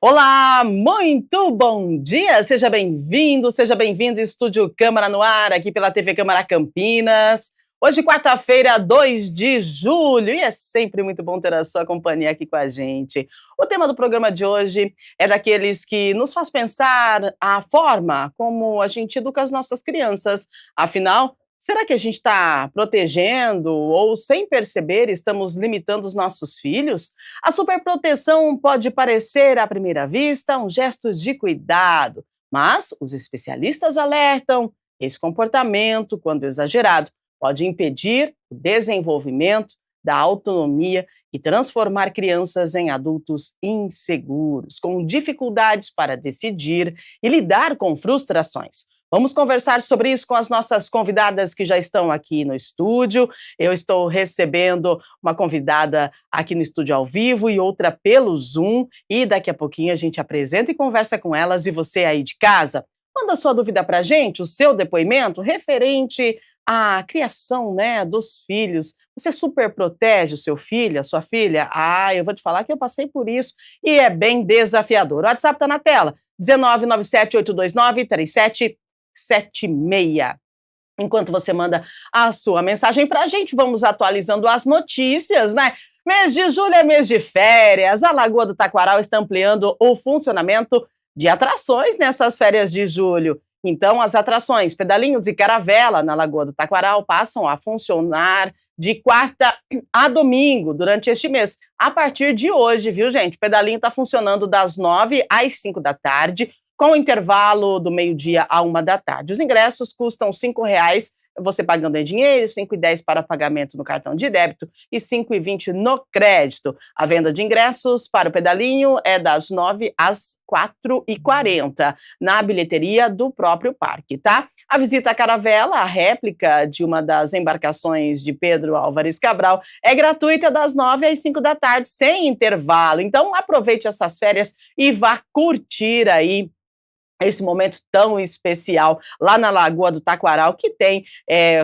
Olá, muito bom dia! Seja bem-vindo, seja bem-vindo, Estúdio Câmara no ar, aqui pela TV Câmara Campinas. Hoje, quarta-feira, 2 de julho, e é sempre muito bom ter a sua companhia aqui com a gente. O tema do programa de hoje é daqueles que nos faz pensar a forma como a gente educa as nossas crianças. Afinal, será que a gente está protegendo ou, sem perceber, estamos limitando os nossos filhos? A superproteção pode parecer, à primeira vista, um gesto de cuidado, mas os especialistas alertam: esse comportamento, quando exagerado, pode impedir o desenvolvimento da autonomia e transformar crianças em adultos inseguros, com dificuldades para decidir e lidar com frustrações. Vamos conversar sobre isso com as nossas convidadas que já estão aqui no estúdio. Eu estou recebendo uma convidada aqui no estúdio ao vivo e outra pelo Zoom. E daqui a pouquinho a gente apresenta e conversa com elas. E você aí de casa, manda sua dúvida para a gente, o seu depoimento referente à criação, né, dos filhos. Você super protege o seu filho, a sua filha? Eu vou te falar que eu passei por isso e é bem desafiador. O WhatsApp está na tela, 19978293776. Enquanto você manda a sua mensagem para a gente, vamos atualizando as notícias, né? Mês de julho é mês de férias. A Lagoa do Taquaral está ampliando o funcionamento de atrações nessas férias de julho. Então, as atrações Pedalinhos e Caravela na Lagoa do Taquaral passam a funcionar de quarta a domingo durante este mês. A partir de hoje, viu, gente? O pedalinho está funcionando das 9 às 5 da tarde, com o intervalo do meio-dia a 1 da tarde. Os ingressos custam R$ 5,00, você pagando em dinheiro, R$ 5,10 para pagamento no cartão de débito e R$ 5,20 no crédito. A venda de ingressos para o pedalinho é das 9 às 4h40, na bilheteria do próprio parque, tá? A visita à caravela, a réplica de uma das embarcações de Pedro Álvares Cabral, é gratuita das 9 às 5 da tarde, sem intervalo. Então, aproveite essas férias e vá curtir aí esse momento tão especial lá na Lagoa do Taquaral, que tem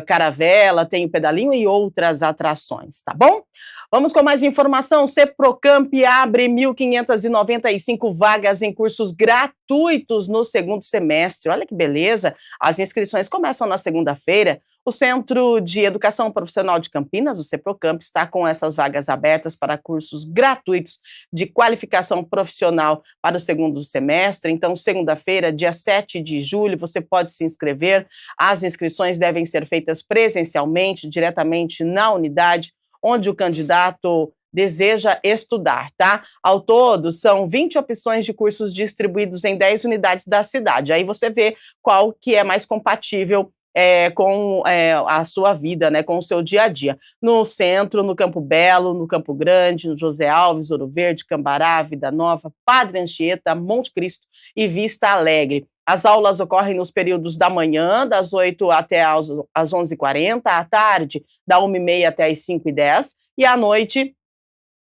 caravela, tem o pedalinho e outras atrações, tá bom? Vamos com mais informação. Seprocamp abre 1.595 vagas em cursos gratuitos no segundo semestre. Olha que beleza! As inscrições começam na segunda-feira. O Centro de Educação Profissional de Campinas, o Seprocamp, está com essas vagas abertas para cursos gratuitos de qualificação profissional para o segundo semestre. Então, segunda-feira, dia 7 de julho, você pode se inscrever. As inscrições devem ser feitas presencialmente, diretamente na unidade onde o candidato deseja estudar, tá? Ao todo, são 20 opções de cursos distribuídos em 10 unidades da cidade. Aí você vê qual que é mais compatível com a sua vida, né, com o seu dia a dia. No centro, no Campo Belo, no Campo Grande, no José Alves, Ouro Verde, Cambará, Vida Nova, Padre Anchieta, Monte Cristo e Vista Alegre. As aulas ocorrem nos períodos da manhã, das 8 até às 11h40, à tarde, da 1h30 até às 5h10, e à noite,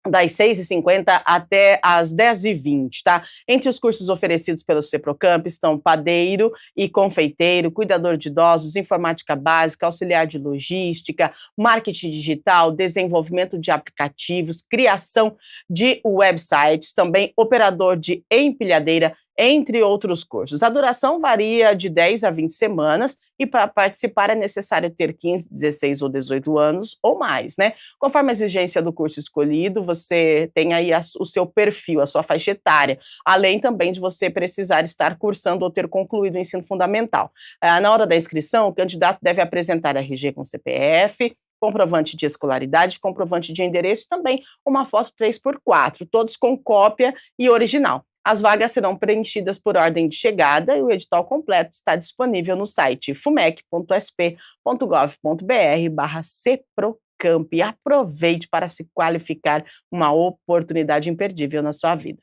das 6h50 até às 10h20, tá? Entre os cursos oferecidos pelo Seprocamp estão padeiro e confeiteiro, cuidador de idosos, informática básica, auxiliar de logística, marketing digital, desenvolvimento de aplicativos, criação de websites, também operador de empilhadeira, entre outros cursos. A duração varia de 10 a 20 semanas e para participar é necessário ter 15, 16 ou 18 anos ou mais, né? Conforme a exigência do curso escolhido, você tem aí o seu perfil, a sua faixa etária, além também de você precisar estar cursando ou ter concluído o ensino fundamental. Na hora da inscrição, o candidato deve apresentar RG com CPF, comprovante de escolaridade, comprovante de endereço e também uma foto 3x4, todos com cópia e original. As vagas serão preenchidas por ordem de chegada e o edital completo está disponível no site fumec.sp.gov.br/Seprocamp. Aproveite para se qualificar, uma oportunidade imperdível na sua vida.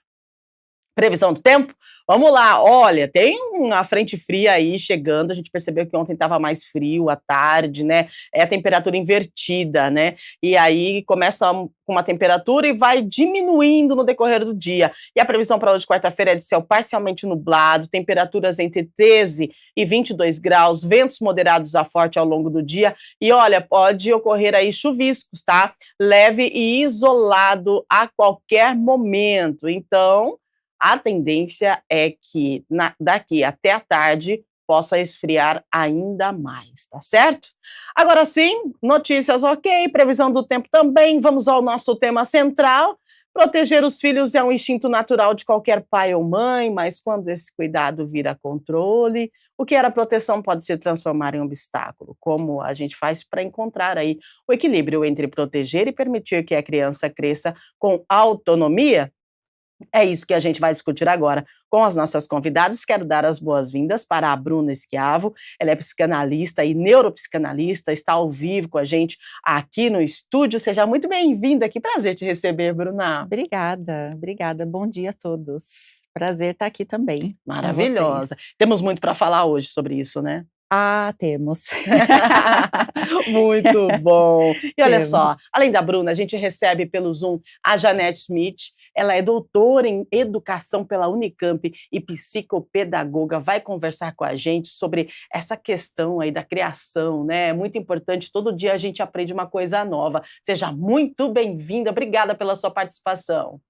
Previsão do tempo? Vamos lá, olha, tem uma frente fria aí chegando, a gente percebeu que ontem estava mais frio à tarde, né, é a temperatura invertida, né, e aí começa com uma temperatura e vai diminuindo no decorrer do dia, e a previsão para hoje, quarta-feira, é de céu parcialmente nublado, temperaturas entre 13 e 22 graus, ventos moderados a forte ao longo do dia, e olha, pode ocorrer aí chuviscos, tá, leve e isolado a qualquer momento, então a tendência é que daqui até a tarde possa esfriar ainda mais, tá certo? Agora sim, notícias ok, previsão do tempo também, vamos ao nosso tema central. Proteger os filhos é um instinto natural de qualquer pai ou mãe, mas quando esse cuidado vira controle, o que era proteção pode se transformar em obstáculo. Como a gente faz para encontrar aí o equilíbrio entre proteger e permitir que a criança cresça com autonomia? É isso que a gente vai discutir agora com as nossas convidadas. Quero dar as boas-vindas para a Bruna Schiavo. Ela é psicanalista e neuropsicanalista, está ao vivo com a gente aqui no estúdio. Seja muito bem-vinda, que prazer te receber, Bruna. Obrigada. Bom dia a todos. Prazer estar aqui também. Maravilhosa. Temos muito para falar hoje sobre isso, né? Temos. Muito bom. E olha Temos. só, além da Bruna, a gente recebe pelo Zoom a Janete Smith. Ela é doutora em educação pela Unicamp e psicopedagoga. Vai conversar com a gente sobre essa questão aí da criação, né? É muito importante, todo dia a gente aprende uma coisa nova. Seja muito bem-vinda, obrigada pela sua participação.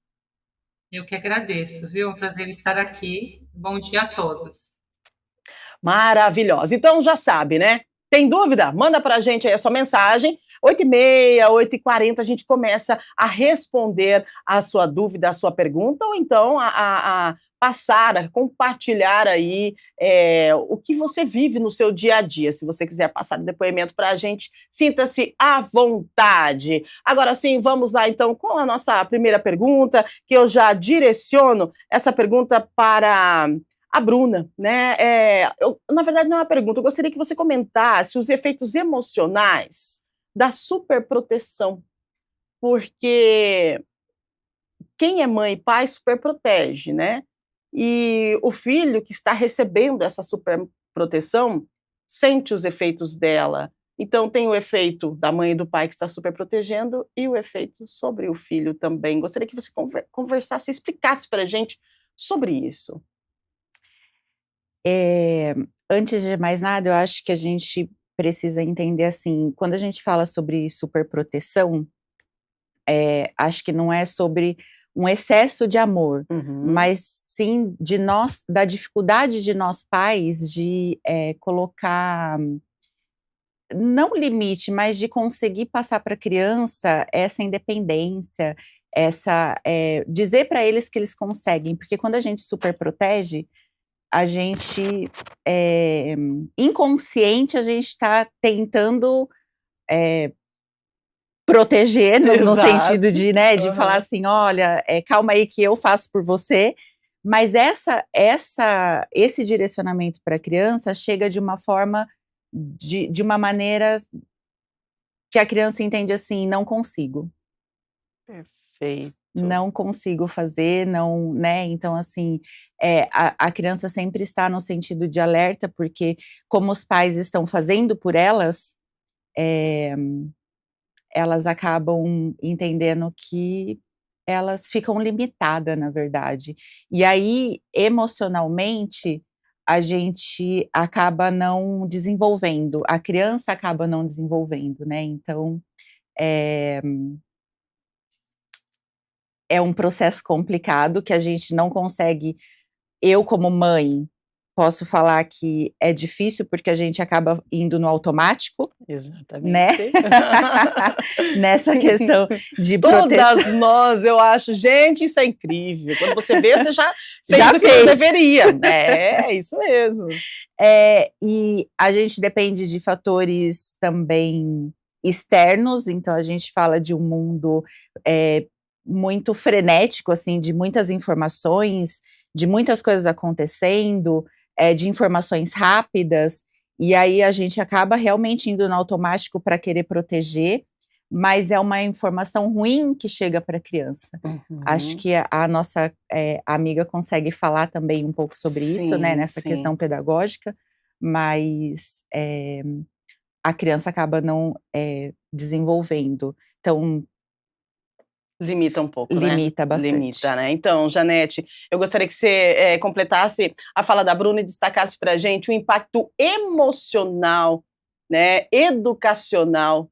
Eu que agradeço, viu? É um prazer estar aqui. Bom dia a todos. Maravilhosa. Então já sabe, né? Tem dúvida? Manda pra gente aí a sua mensagem. 8h30, 8h40, a gente começa a responder a sua dúvida, a sua pergunta, ou então a passar, a compartilhar aí o que você vive no seu dia a dia. Se você quiser passar depoimento para a gente, sinta-se à vontade. Agora sim, vamos lá então com a nossa primeira pergunta, que eu já direciono essa pergunta para a Bruna, né? Na verdade, não é uma pergunta, eu gostaria que você comentasse os efeitos emocionais da superproteção, porque quem é mãe e pai superprotege, né? E o filho que está recebendo essa superproteção sente os efeitos dela. Então, tem o efeito da mãe e do pai que está superprotegendo e o efeito sobre o filho também. Gostaria que você conversasse, explicasse para a gente sobre isso. Antes de mais nada, eu acho que a gente precisa entender assim, quando a gente fala sobre superproteção, acho que não é sobre um excesso de amor, mas sim da dificuldade de nós pais de colocar, não limite, mas de conseguir passar para a criança essa independência, dizer para eles que eles conseguem, porque quando a gente superprotege, a gente, inconsciente, a gente está tentando proteger, no sentido de, né, de falar assim, olha, calma aí que eu faço por você, mas esse direcionamento para a criança chega de uma forma, de uma maneira que a criança entende assim, não consigo. Perfeito. Não consigo fazer, não, né, então assim, a criança sempre está no sentido de alerta, porque como os pais estão fazendo por elas, elas acabam entendendo que elas ficam limitadas, na verdade. E aí, emocionalmente, a gente acaba não desenvolvendo, a criança acaba não desenvolvendo, né, então, é um processo complicado que a gente não consegue. Eu, como mãe, posso falar que é difícil, porque a gente acaba indo no automático. Exatamente. Né? Nessa questão de proteção. Todas nós, eu acho, gente, isso é incrível. Quando você vê, você já fez Já o que fez. deveria. É isso mesmo. E a gente depende de fatores também externos, então a gente fala de um mundo muito frenético, assim, de muitas informações, de muitas coisas acontecendo, de informações rápidas, e aí a gente acaba realmente indo no automático para querer proteger, mas é uma informação ruim que chega para a criança. Acho que a nossa amiga consegue falar também um pouco sobre isso, né, nessa questão pedagógica, mas a criança acaba não desenvolvendo. Então, limita um pouco, né? Limita bastante. Limita, né? Então, Janete, eu gostaria que você completasse a fala da Bruna e destacasse para a gente o impacto emocional, né, educacional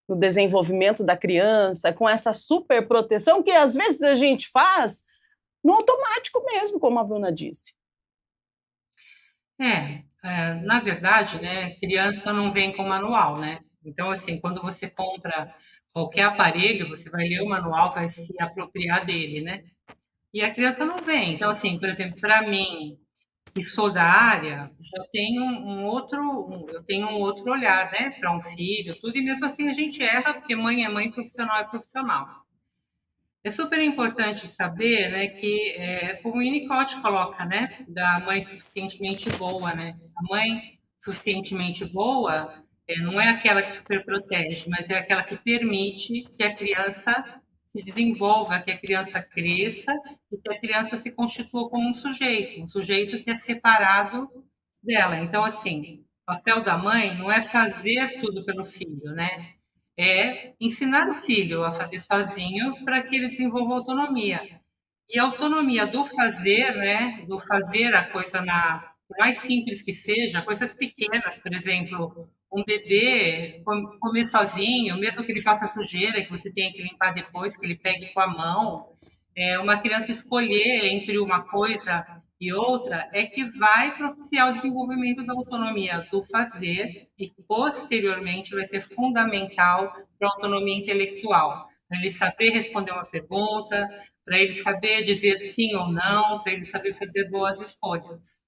no desenvolvimento da criança, com essa superproteção que às vezes a gente faz no automático mesmo, como a Bruna disse. Na verdade, né, criança não vem com manual, né? Então, assim, quando você compra qualquer aparelho, você vai ler o manual, vai se apropriar dele, né? E a criança não vem. Então, assim, por exemplo, para mim, que sou da área, já tenho eu tenho um outro olhar, né, para um filho, tudo, e mesmo assim a gente erra, porque mãe é mãe, profissional é profissional. É super importante saber, né, que, como o Winnicott coloca, né, da mãe suficientemente boa, né? A mãe suficientemente boa não é aquela que super protege, mas é aquela que permite que a criança se desenvolva, que a criança cresça e que a criança se constitua como um sujeito que é separado dela. Então, assim, o papel da mãe não é fazer tudo pelo filho, né? É ensinar o filho a fazer sozinho para que ele desenvolva autonomia. E a autonomia do fazer, né, do fazer a coisa por mais simples que seja, coisas pequenas, por exemplo, um bebê comer sozinho, mesmo que ele faça sujeira, que você tenha que limpar depois, que ele pegue com a mão, uma criança escolher entre uma coisa e outra é que vai propiciar o desenvolvimento da autonomia do fazer e, posteriormente, vai ser fundamental para a autonomia intelectual, para ele saber responder uma pergunta, para ele saber dizer sim ou não, para ele saber fazer boas escolhas.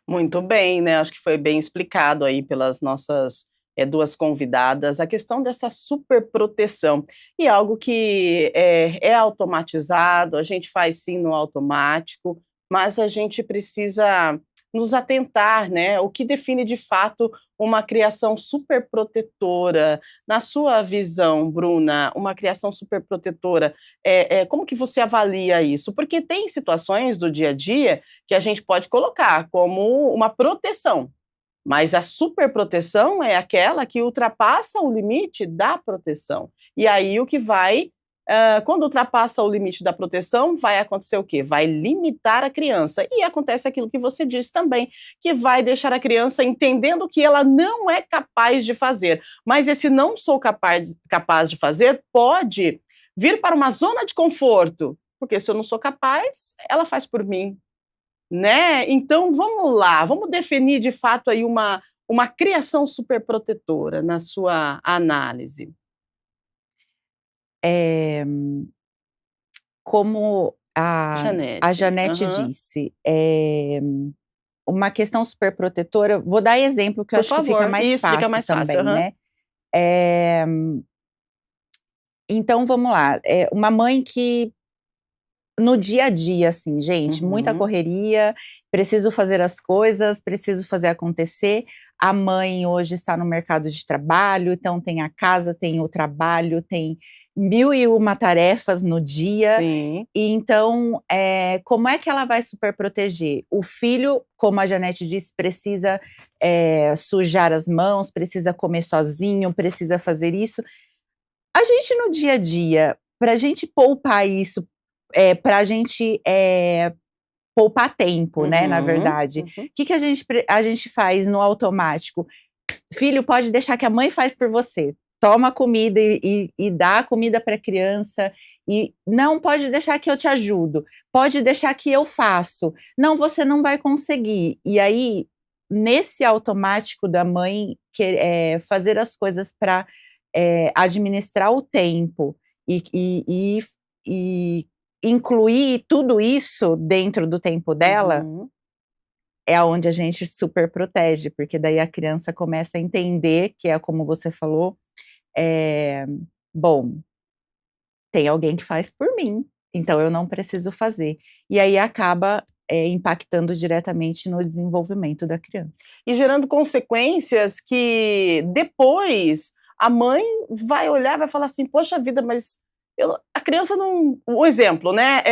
Muito bem, né? Acho que foi bem explicado aí pelas nossas duas convidadas a questão dessa superproteção. E algo que é automatizado, a gente faz sim no automático, mas a gente precisa nos atentar, né? O que define de fato uma criação superprotetora. Na sua visão, Bruna, uma criação superprotetora, como que você avalia isso? Porque tem situações do dia a dia que a gente pode colocar como uma proteção, mas a superproteção é aquela que ultrapassa o limite da proteção. E aí o que vai, quando ultrapassa o limite da proteção, vai acontecer o quê? Vai limitar a criança. E acontece aquilo que você disse também, que vai deixar a criança entendendo que ela não é capaz de fazer. Mas esse não sou capaz de fazer pode vir para uma zona de conforto, porque se eu não sou capaz, ela faz por mim. Né? Então vamos lá, vamos definir de fato aí uma criação superprotetora na sua análise. Como a Janete disse, uma questão superprotetora, vou dar exemplo que eu acho que fica mais fácil também, né? Então vamos lá, uma mãe que no dia a dia, assim, gente, muita correria, preciso fazer as coisas, preciso fazer acontecer. A mãe hoje está no mercado de trabalho, então tem a casa, tem o trabalho, tem 1001 tarefas no dia. Sim. E então, como é que ela vai superproteger? O filho, como a Janete disse, precisa sujar as mãos, precisa comer sozinho, precisa fazer isso. A gente no dia a dia, para a gente poupar isso, para a gente poupar tempo, né, na verdade. O que a gente faz no automático? Filho, pode deixar que a mãe faz por você. Toma a comida e dá a comida para a criança. E não pode deixar que eu te ajudo. Pode deixar que eu faço. Não, você não vai conseguir. E aí, nesse automático da mãe fazer as coisas para administrar o tempo e incluir tudo isso dentro do tempo dela, é onde a gente super protege, porque daí a criança começa a entender, que é como você falou, bom, tem alguém que faz por mim, então eu não preciso fazer. E aí acaba impactando diretamente no desenvolvimento da criança. E gerando consequências que depois a mãe vai olhar e vai falar assim, poxa vida, mas a criança não... O exemplo, né?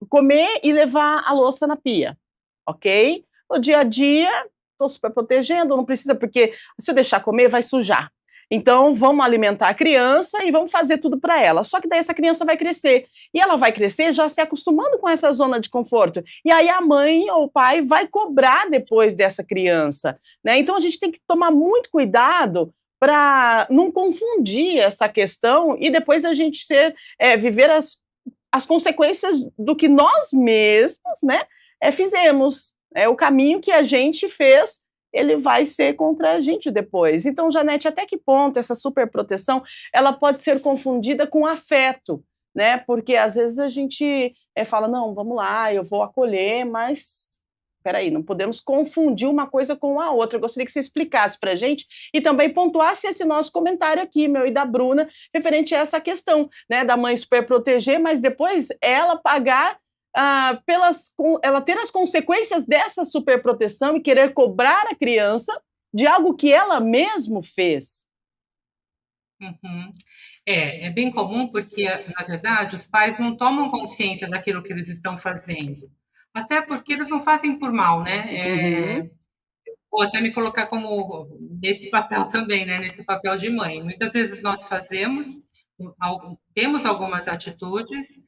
Comer e levar a louça na pia, ok? No dia a dia, estou super protegendo, não precisa, porque se eu deixar comer, vai sujar. Então, vamos alimentar a criança e vamos fazer tudo para ela. Só que daí essa criança vai crescer. E ela vai crescer já se acostumando com essa zona de conforto. E aí a mãe ou o pai vai cobrar depois dessa criança, né? Então, a gente tem que tomar muito cuidado para não confundir essa questão e depois a gente viver as consequências do que nós mesmos, né, fizemos. O caminho que a gente fez, ele vai ser contra a gente depois. Então, Janete, até que ponto essa superproteção ela pode ser confundida com afeto, né? Porque às vezes a gente fala, não, vamos lá, eu vou acolher, mas peraí, não podemos confundir uma coisa com a outra. Eu gostaria que você explicasse para a gente e também pontuasse esse nosso comentário aqui, meu e da Bruna, referente a essa questão, né, da mãe superproteger, mas depois ela pagar ela ter as consequências dessa superproteção e querer cobrar a criança de algo que ela mesma fez. Uhum. É bem comum porque, na verdade, os pais não tomam consciência daquilo que eles estão fazendo. Até porque eles não fazem por mal, né? Vou até me colocar como nesse papel também, né? Nesse papel de mãe. Muitas vezes nós temos algumas atitudes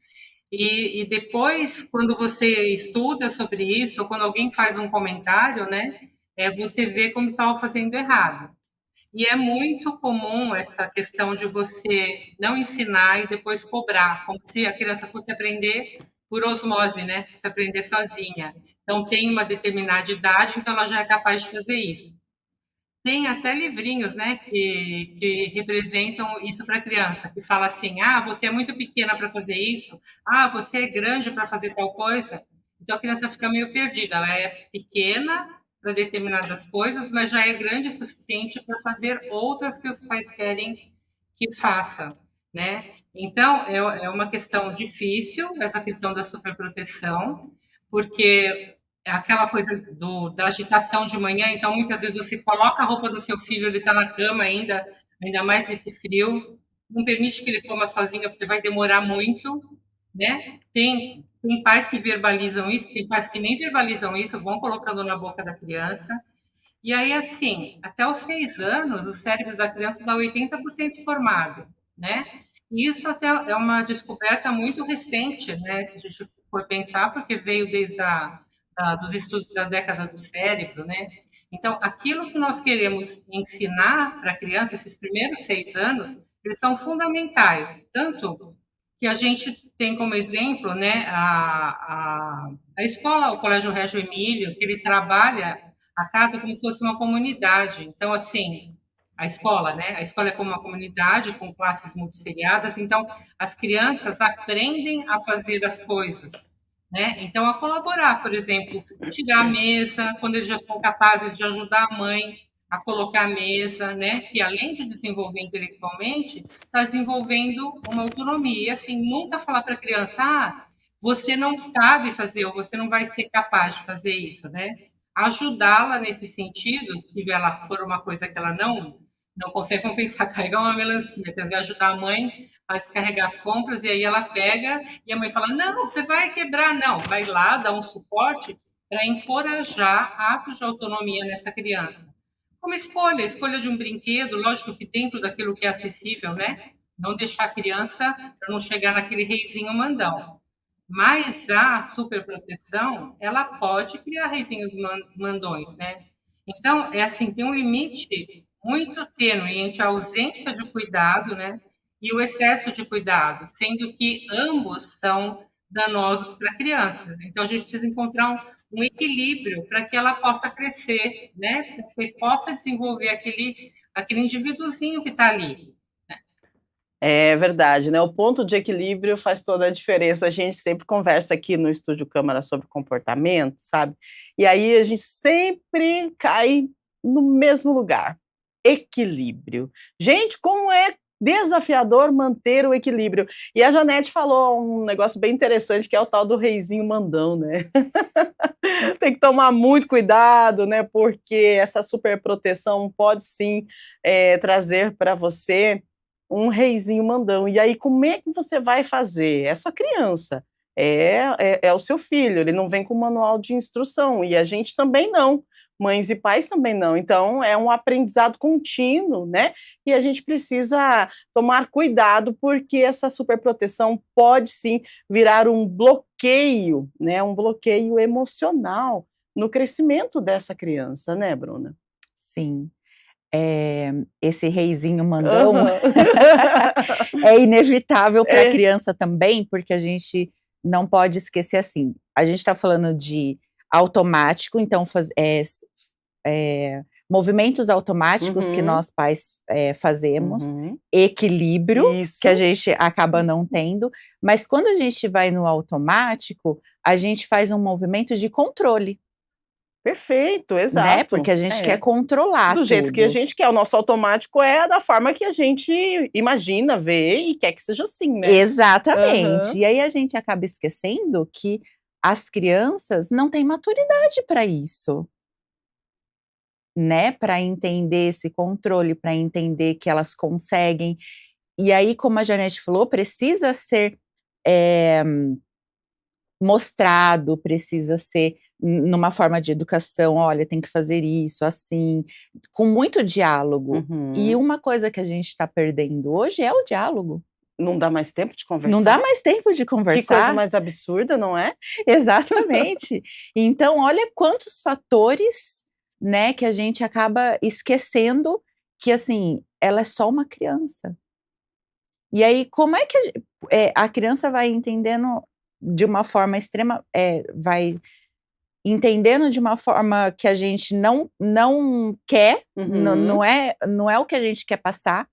e depois, quando você estuda sobre isso, ou quando alguém faz um comentário, né? Você vê como estava fazendo errado. E é muito comum essa questão de você não ensinar e depois cobrar, como se a criança fosse aprender por osmose, né? Fosse aprender sozinha. Então, tem uma determinada idade, então ela já é capaz de fazer isso. Tem até livrinhos, né, que representam isso para a criança, que fala assim, você é muito pequena para fazer isso, você é grande para fazer tal coisa. Então, a criança fica meio perdida, ela é pequena para determinadas coisas, mas já é grande o suficiente para fazer outras que os pais querem que faça, né? Então, é uma questão difícil, essa questão da superproteção, porque é aquela coisa da agitação de manhã, então muitas vezes você coloca a roupa do seu filho, ele está na cama ainda mais nesse frio, não permite que ele coma sozinho, porque vai demorar muito, né? Tem pais que verbalizam isso, tem pais que nem verbalizam isso, vão colocando na boca da criança. E aí, assim, até os 6 anos, o cérebro da criança dá 80% formado, né? E isso até é uma descoberta muito recente, né? Se a gente for pensar, porque veio desde dos estudos da década do cérebro, né? Então, aquilo que nós queremos ensinar para a criança, esses primeiros 6 anos, eles são fundamentais, tanto que a gente tem como exemplo, né, a escola, o Colégio Régio Emílio, que ele trabalha a casa como se fosse uma comunidade. Então, assim, a escola, né? A escola é como uma comunidade com classes multisseriadas, então as crianças aprendem a fazer as coisas, né? Então, a colaborar, por exemplo, tirar a mesa, quando eles já são capazes de ajudar a mãe a colocar a mesa, né? Que além de desenvolver intelectualmente, está desenvolvendo uma autonomia. E, assim, nunca falar para a criança, você não sabe fazer ou você não vai ser capaz de fazer isso, né? Ajudá-la nesse sentido, se ela for uma coisa que ela não consegue, vamos pensar, carregar uma melancia, quer dizer, ajudar a mãe a descarregar as compras, e aí ela pega, e a mãe fala, não, você vai quebrar, não, vai lá, dá um suporte para encorajar atos de autonomia nessa criança. Como escolha de um brinquedo, lógico que dentro daquilo que é acessível, né? Não deixar a criança para não chegar naquele reizinho mandão. Mas a superproteção, ela pode criar reizinhos mandões, né? Então, assim, tem um limite muito tênue entre a ausência de cuidado, né, e o excesso de cuidado, sendo que ambos são danosos para a criança. Então, a gente precisa encontrar um equilíbrio para que ela possa crescer, né, para que possa desenvolver aquele indivíduozinho que está ali. É verdade, né? O ponto de equilíbrio faz toda a diferença. A gente sempre conversa aqui no Estúdio Câmara sobre comportamento, sabe? E aí a gente sempre cai no mesmo lugar. Equilíbrio. Gente, como é desafiador manter o equilíbrio. E a Janete falou um negócio bem interessante, que é o tal do reizinho mandão, né? Tem que tomar muito cuidado, né? Porque essa superproteção pode sim trazer para você um reizinho mandão. E aí, como é que você vai fazer? É sua criança, é o seu filho, ele não vem com manual de instrução, e a gente também não, mães e pais também não. Então, é um aprendizado contínuo, né? E a gente precisa tomar cuidado, porque essa superproteção pode sim virar um bloqueio, né? Um bloqueio emocional no crescimento dessa criança, né, Bruna? Sim. Esse reizinho mandão é inevitável para a É. criança também, porque a gente não pode esquecer assim, a gente está falando de automático, então movimentos automáticos que Uhum, nós pais fazemos, uhum. equilíbrio, que a Isso. gente acaba não tendo, mas quando a gente vai no automático, a gente faz um movimento de controle, Perfeito, né, exato. porque a gente quer É. controlar Do jeito que a tudo. gente quer. O nosso automático é da forma que a gente imagina, vê e quer que seja assim, né. Aham. Exatamente. E aí a gente acaba esquecendo que as crianças não têm maturidade para isso, né, para entender esse controle, para entender que elas conseguem. E aí, como a Janete falou, precisa ser, eh, mostrado, precisa ser numa forma de educação, olha, tem que fazer isso, assim, com muito diálogo. E Uhum. uma coisa que a gente está perdendo hoje é o diálogo. Não dá mais tempo de Não dá conversar? mais tempo de Que coisa conversar. mais absurda, não é? Exatamente. Então, olha quantos fatores, né, que a gente acaba esquecendo que, assim, ela é só uma criança. E aí, como é que a criança vai entendendo de uma forma extrema, vai entendendo de uma forma que a gente não quer, Uhum. não é o que a gente quer passar,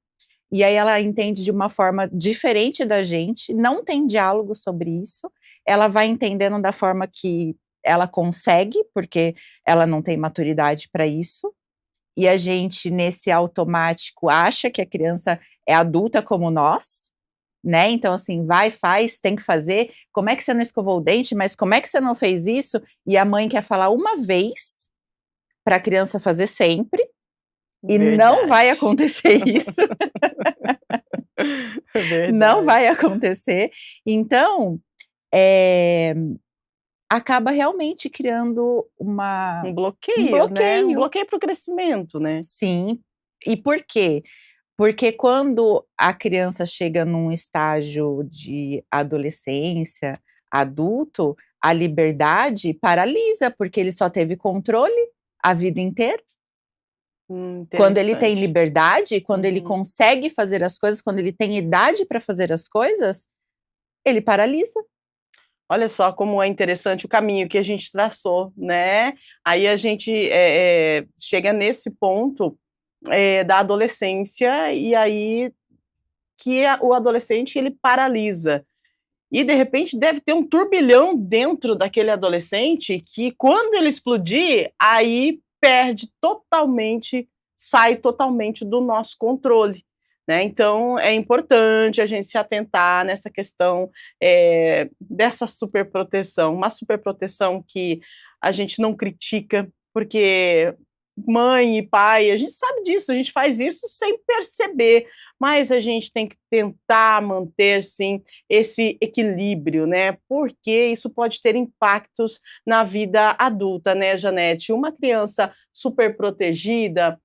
e aí ela entende de uma forma diferente da gente, não tem diálogo sobre isso, ela vai entendendo da forma que ela consegue, porque ela não tem maturidade para isso, e a gente nesse automático acha que a criança é adulta como nós, né, então assim, vai, faz, tem que fazer, como é que você não escovou o dente, mas como é que você não fez isso? E a mãe quer falar uma vez, para a criança fazer sempre, e não vai Verdade. acontecer isso. Não Verdade. vai acontecer. Então, eh, acaba realmente criando Um um bloqueio, né, um bloqueio. bloqueio para o crescimento, né. Sim. E por quê? Porque quando a criança chega num estágio de adolescência, adulto, a liberdade paralisa, porque ele só teve controle a vida inteira. Quando ele tem Interessante. liberdade, quando ele Uhum. consegue fazer as coisas, quando ele tem idade para fazer as coisas, ele paralisa. Olha só como é interessante o caminho que a gente traçou, né. Aí a gente, chega nesse ponto, da adolescência, e aí que o adolescente ele paralisa. E de repente deve ter um turbilhão dentro daquele adolescente que quando ele explodir, aí perde totalmente, sai totalmente do nosso controle, né. Então é importante a gente se atentar nessa questão, dessa superproteção, uma superproteção que a gente não critica, porque mãe e pai, a gente sabe disso, a gente faz isso sem perceber, mas a gente tem que tentar manter sim esse equilíbrio, né, porque isso pode ter impactos na vida adulta, né, Janete. Uma criança super protegida,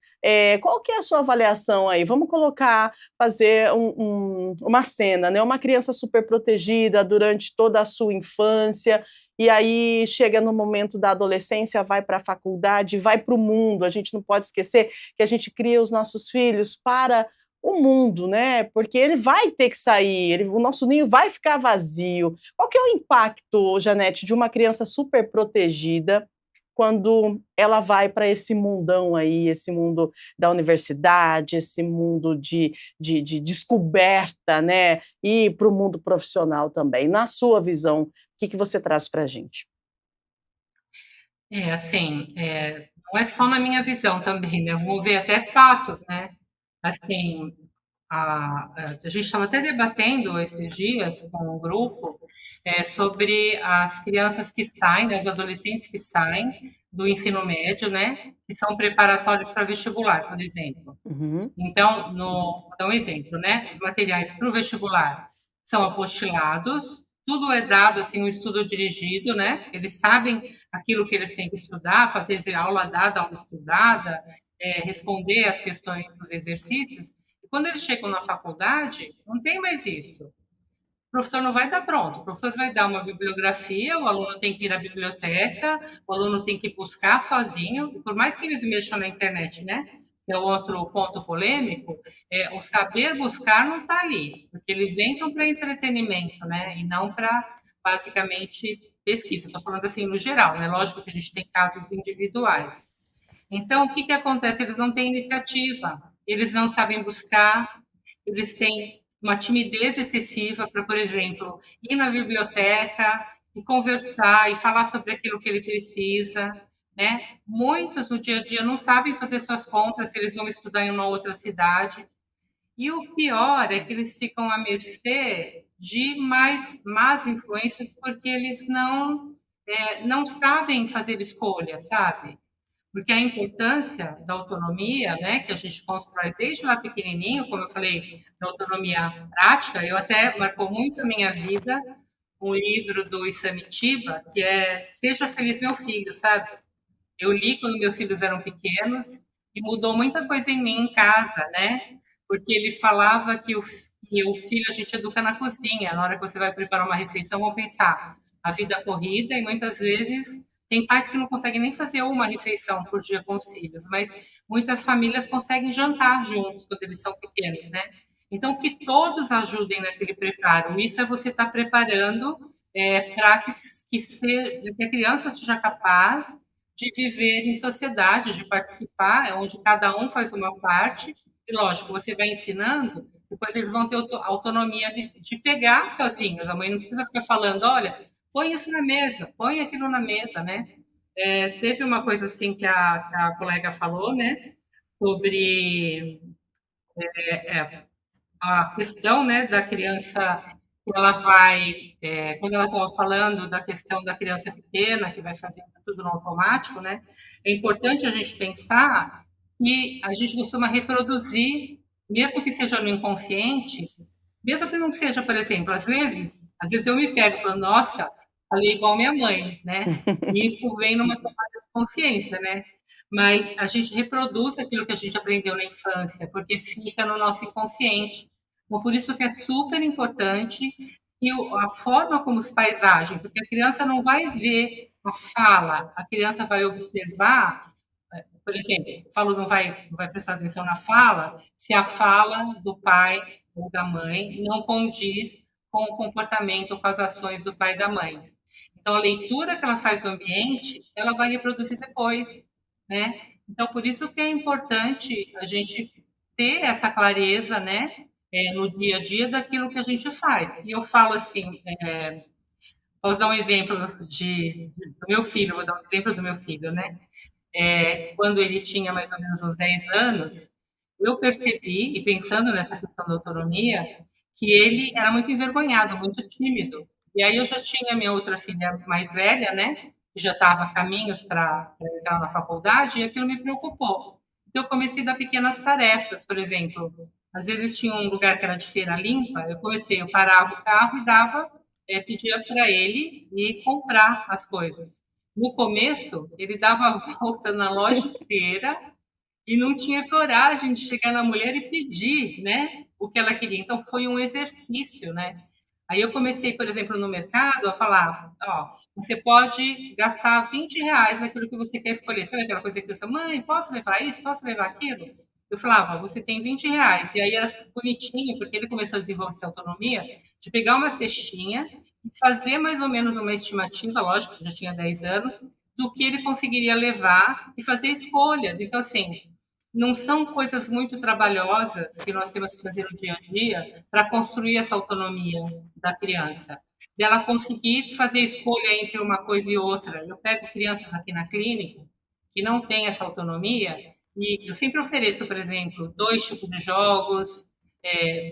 qual que é a sua avaliação aí? Vamos colocar, fazer uma cena, né, uma criança super protegida durante toda a sua infância, e aí chega no momento da adolescência, vai para a faculdade, vai para o mundo. A gente não pode esquecer que a gente cria os nossos filhos para o mundo, né, porque ele vai ter que sair, o nosso ninho vai ficar vazio. Qual que é o impacto, Janete, de uma criança super protegida quando ela vai para esse mundão aí, esse mundo da universidade, esse mundo de descoberta, né, e para o mundo profissional também. Na sua visão, o que que você traz para a gente? É, assim, não é só na minha visão também, né, eu vou ver até fatos, né. Assim, a gente estava até debatendo esses dias com um grupo, sobre as crianças que saem, né, os adolescentes que saem do ensino médio, né, que são preparatórios para vestibular, por exemplo. Uhum. Então, vou dar um exemplo, né? Os materiais para o vestibular são apostilados, tudo é dado assim, um estudo dirigido, né? Eles sabem aquilo que eles têm que estudar, fazer aula dada, aula estudada, responder as questões dos exercícios. E quando eles chegam na faculdade, não tem mais isso. O professor não vai dar pronto, o professor vai dar uma bibliografia, o aluno tem que ir à biblioteca, o aluno tem que buscar sozinho, por mais que eles mexam na internet, né? que é outro ponto polêmico, o saber buscar não está ali, porque eles entram para entretenimento, né? E não para, basicamente, pesquisa. Estou falando assim no geral, né? Lógico que a gente tem casos individuais. Então, o que, que acontece? Eles não têm iniciativa, eles não sabem buscar, eles têm uma timidez excessiva para, por exemplo, ir na biblioteca e conversar e falar sobre aquilo que ele precisa, né? Muitos no dia a dia não sabem fazer suas compras se eles vão estudar em uma outra cidade. E o pior é que eles ficam à mercê de mais más influências porque eles não sabem fazer escolha, sabe? Porque a importância da autonomia, né, que a gente constrói desde lá pequenininho, como eu falei, da autonomia prática, eu até marcou muito a minha vida um livro do Isamitiba, que é Seja Feliz Meu Filho, sabe? Eu li quando meus filhos eram pequenos e mudou muita coisa em mim em casa, né? Porque ele falava que o filho a gente educa na cozinha. Na hora que você vai preparar uma refeição, vão pensar a vida corrida e muitas vezes tem pais que não conseguem nem fazer uma refeição por dia com os filhos, mas muitas famílias conseguem jantar juntos quando eles são pequenos, né? Então, que todos ajudem naquele preparo. Isso é você estar preparando para que a criança seja capaz de viver em sociedade, de participar, onde cada um faz uma parte, e lógico, você vai ensinando, depois eles vão ter autonomia de pegar sozinhos, a mãe não precisa ficar falando, olha, põe isso na mesa, põe aquilo na mesa, né? Teve uma coisa assim que a colega falou, né, sobre a questão, né, da criança que ela vai, quando ela estava falando da questão da criança pequena que vai fazendo tudo no automático, né, é importante a gente pensar que a gente costuma reproduzir, mesmo que seja no inconsciente, mesmo que não seja, por exemplo, às vezes eu me pego falando, nossa, falei igual minha mãe, né? E isso vem numa tomada de consciência, né? Mas a gente reproduz aquilo que a gente aprendeu na infância, porque fica no nosso inconsciente. Então, por isso que é super importante e a forma como os pais agem, porque a criança não vai ver a fala, a criança vai observar, por exemplo, falo não vai prestar atenção na fala, se a fala do pai ou da mãe não condiz com o comportamento, com as ações do pai e da mãe. Então, a leitura que ela faz do ambiente, ela vai reproduzir depois, né? Então, por isso que é importante a gente ter essa clareza, né, no dia a dia daquilo que a gente faz. E eu falo assim, posso dar um exemplo do meu filho, vou dar um exemplo do meu filho, né? Quando ele tinha mais ou menos uns 10 anos, eu percebi, e pensando nessa questão da autonomia, que ele era muito envergonhado, muito tímido. E aí eu já tinha minha outra filha mais velha, né? Que já estava a caminhos para entrar na faculdade, e aquilo me preocupou. Então eu comecei a dar pequenas tarefas, por exemplo, às vezes tinha um lugar que era de feira limpa, eu parava o carro e pedia para ele ir comprar as coisas. No começo, ele dava a volta na loja inteira e não tinha coragem de chegar na mulher e pedir, né, o que ela queria. Então foi um exercício, né? Aí eu comecei, por exemplo, no mercado a falar, ó, você pode gastar R$ 20 naquilo que você quer escolher. Sabe aquela coisa que você, mãe, posso levar isso? Posso levar aquilo? Eu falava, você tem R$ 20. E aí era bonitinho, porque ele começou a desenvolver essa autonomia de pegar uma cestinha e fazer mais ou menos uma estimativa, lógico que já tinha 10 anos, do que ele conseguiria levar e fazer escolhas. Então, assim, não são coisas muito trabalhosas que nós temos que fazer no dia a dia para construir essa autonomia da criança. Dela conseguir fazer escolha entre uma coisa e outra. Eu pego crianças aqui na clínica que não têm essa autonomia e eu sempre ofereço, por exemplo, 2 tipos de jogos,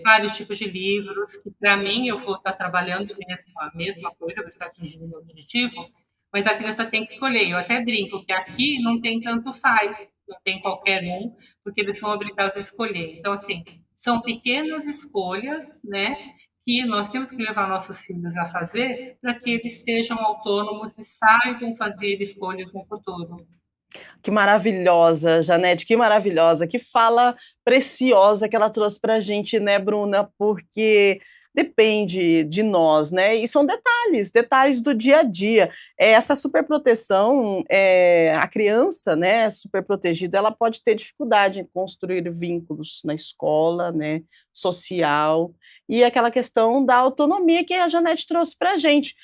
vários tipos de livros, que para mim eu vou estar trabalhando a mesma coisa, vou estar atingindo o meu objetivo, mas a criança tem que escolher. Eu até brinco que aqui não tem tanto faz, não tem qualquer um, porque eles são obrigados a escolher. Então, assim, são pequenas escolhas, né, que nós temos que levar nossos filhos a fazer para que eles sejam autônomos e saibam fazer escolhas no futuro. Que maravilhosa, Janete, que maravilhosa, que fala preciosa que ela trouxe para a gente, né, Bruna? Porque depende de nós, né? E são detalhes do dia a dia. Essa superproteção, a criança, né, superprotegida, ela pode ter dificuldade em construir vínculos na escola, né, social, e aquela questão da autonomia que a Janete trouxe para a gente.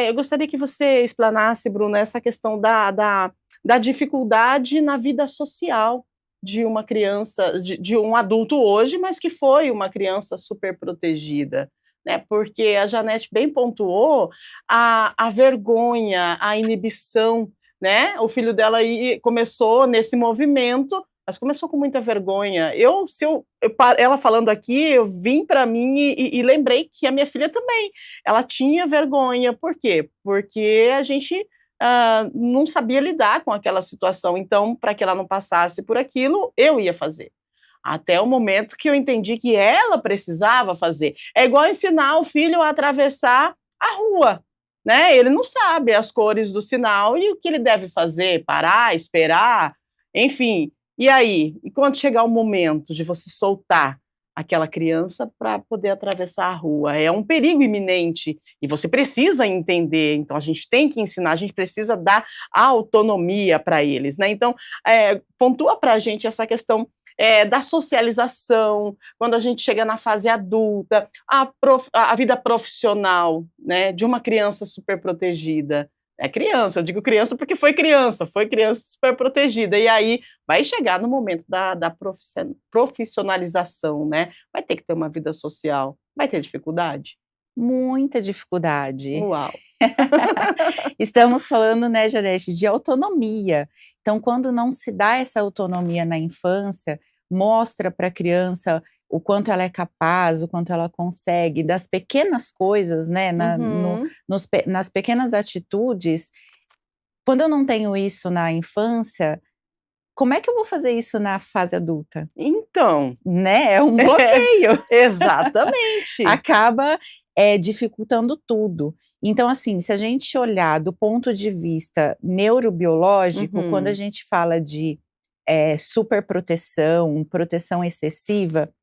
Eu gostaria que você explanasse, Bruna, essa questão da dificuldade na vida social de uma criança, de um adulto hoje, mas que foi uma criança super protegida, né? Porque a Janete bem pontuou a vergonha, a inibição, né? O filho dela começou nesse movimento, mas começou com muita vergonha. Ela falando aqui, eu vim para mim e lembrei que a minha filha também, ela tinha vergonha. Por quê? Porque a gente não sabia lidar com aquela situação. Então, para que ela não passasse por aquilo, eu ia fazer. Até o momento que eu entendi que ela precisava fazer. É igual ensinar o filho a atravessar a rua, né? Ele não sabe as cores do sinal e o que ele deve fazer, parar, esperar, enfim. E aí? E quando chegar o momento de você soltar aquela criança para poder atravessar a rua? É um perigo iminente e você precisa entender. Então, a gente tem que ensinar, a gente precisa dar autonomia para eles, né? Então, pontua para a gente essa questão da socialização, quando a gente chega na fase adulta, a vida profissional, né, de uma criança super protegida. É criança, eu digo criança porque foi criança super protegida, e aí vai chegar no momento da profissionalização, né? Vai ter que ter uma vida social, vai ter dificuldade? Muita dificuldade. Uau! Estamos falando, né, Janete, de autonomia. Então, quando não se dá essa autonomia na infância, mostra para a criança o quanto ela é capaz, o quanto ela consegue, das pequenas coisas, né, nas pequenas atitudes. Quando eu não tenho isso na infância, como é que eu vou fazer isso na fase adulta? Então, né, é um bloqueio. Exatamente. Acaba dificultando tudo. Então, assim, se a gente olhar do ponto de vista neurobiológico, quando a gente fala de superproteção, proteção excessiva,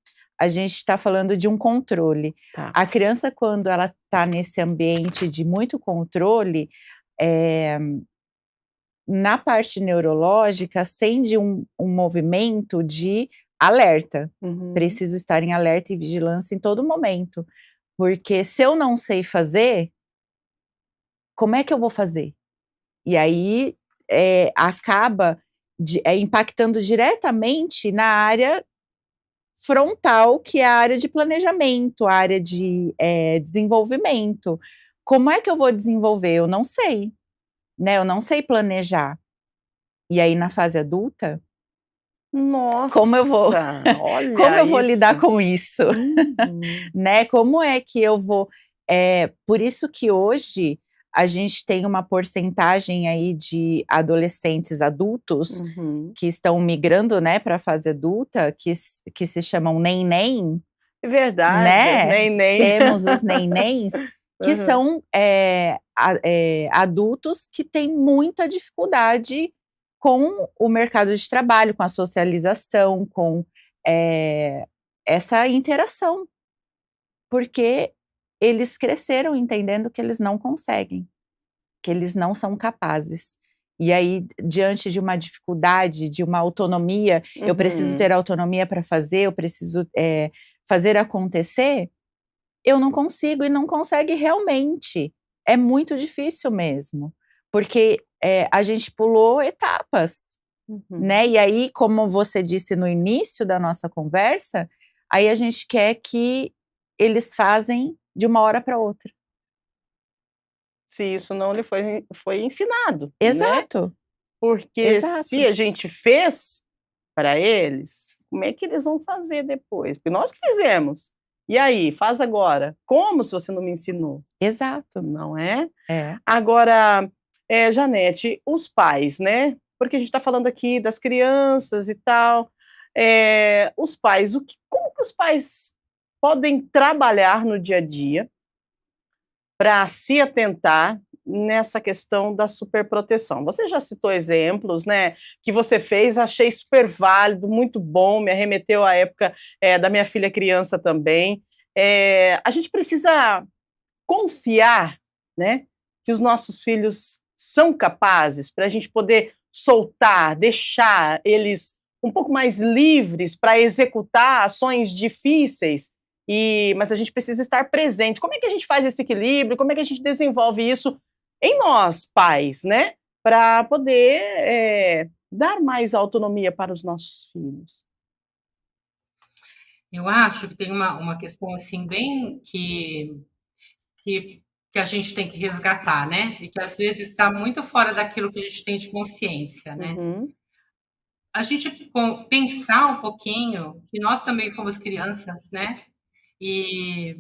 a gente está falando de um controle. Tá. A criança, quando ela está nesse ambiente de muito controle, na parte neurológica, acende um movimento de alerta. Preciso estar em alerta e vigilância em todo momento. Porque se eu não sei fazer, como é que eu vou fazer? E aí acaba impactando diretamente na área frontal, que é a área de planejamento, a área de desenvolvimento. Como é que eu vou desenvolver? Eu não sei, né? Eu não sei planejar. E aí, na fase adulta, nossa, como eu vou lidar com isso? Né? Como é que eu vou... por isso que hoje a gente tem uma porcentagem aí de adolescentes adultos que estão migrando, né, para a fase adulta, que se chamam neném. É verdade, né? neném. Temos os nenéns, que são adultos que têm muita dificuldade com o mercado de trabalho, com a socialização, com essa interação. Porque eles cresceram entendendo que eles não conseguem, que eles não são capazes. E aí, diante de uma dificuldade, de uma autonomia, eu preciso ter autonomia para fazer, eu preciso fazer acontecer, eu não consigo e não consegue realmente. É muito difícil mesmo, porque a gente pulou etapas, né? E aí, como você disse no início da nossa conversa, aí a gente quer que eles fazem de uma hora para outra. Se isso não lhe foi ensinado. Exato. Né? Porque se a gente fez para eles, como é que eles vão fazer depois? Porque nós que fizemos. E aí, faz agora. Como se você não me ensinou? Exato. Não é? É. Agora, Janete, os pais, né? Porque a gente está falando aqui das crianças e tal. Os pais, como que os pais podem trabalhar no dia a dia para se atentar nessa questão da superproteção? Você já citou exemplos, né, que você fez, eu achei super válido, muito bom, me arremeteu à época da minha filha criança também. A gente precisa confiar, né, que os nossos filhos são capazes para a gente poder soltar, deixar eles um pouco mais livres para executar ações difíceis, mas a gente precisa estar presente. Como é que a gente faz esse equilíbrio? Como é que a gente desenvolve isso em nós, pais, né? Para poder dar mais autonomia para os nossos filhos. Eu acho que tem uma questão assim bem que a gente tem que resgatar, né? E que às vezes está muito fora daquilo que a gente tem de consciência, né? Uhum. A gente pensar um pouquinho que nós também fomos crianças, né? E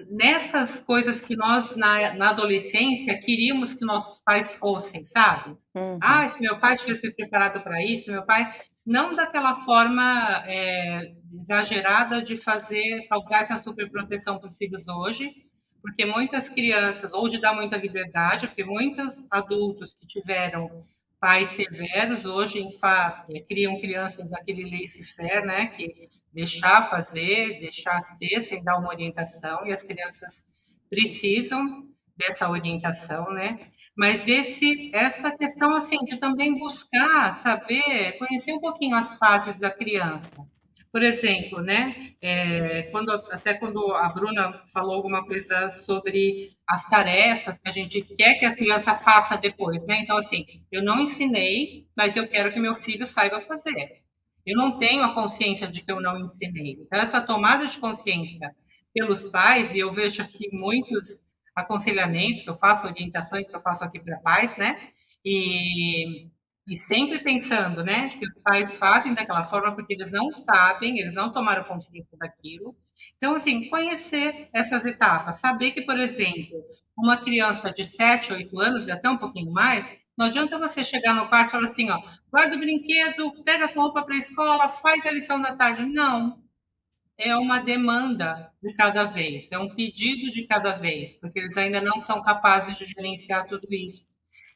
nessas coisas que nós, na adolescência, queríamos que nossos pais fossem, sabe? Uhum. Se meu pai tivesse preparado para isso, meu pai. Não daquela forma exagerada de causar essa superproteção para os filhos hoje, porque muitas crianças, ou de dar muita liberdade, porque muitos adultos que tiveram pais severos hoje criam crianças aquele laissez-faire, né? Que deixar fazer, deixar ser, sem dar uma orientação, e as crianças precisam dessa orientação, né? Mas essa questão assim de também buscar saber, conhecer um pouquinho as fases da criança. Por exemplo, né? Quando a Bruna falou alguma coisa sobre as tarefas que a gente quer que a criança faça depois, né? Então, assim, eu não ensinei, mas eu quero que meu filho saiba fazer. Eu não tenho a consciência de que eu não ensinei. Então, essa tomada de consciência pelos pais, e eu vejo aqui muitos aconselhamentos que eu faço, orientações que eu faço aqui para pais, né? E sempre pensando, né, que os pais fazem daquela forma porque eles não sabem, eles não tomaram consciência daquilo. Então, assim, conhecer essas etapas, saber que, por exemplo, uma criança de 7, 8 anos, e até um pouquinho mais, não adianta você chegar no quarto e falar assim, ó, guarda o brinquedo, pega a sua roupa para a escola, faz a lição da tarde. Não, é uma demanda de cada vez, é um pedido de cada vez, porque eles ainda não são capazes de gerenciar tudo isso.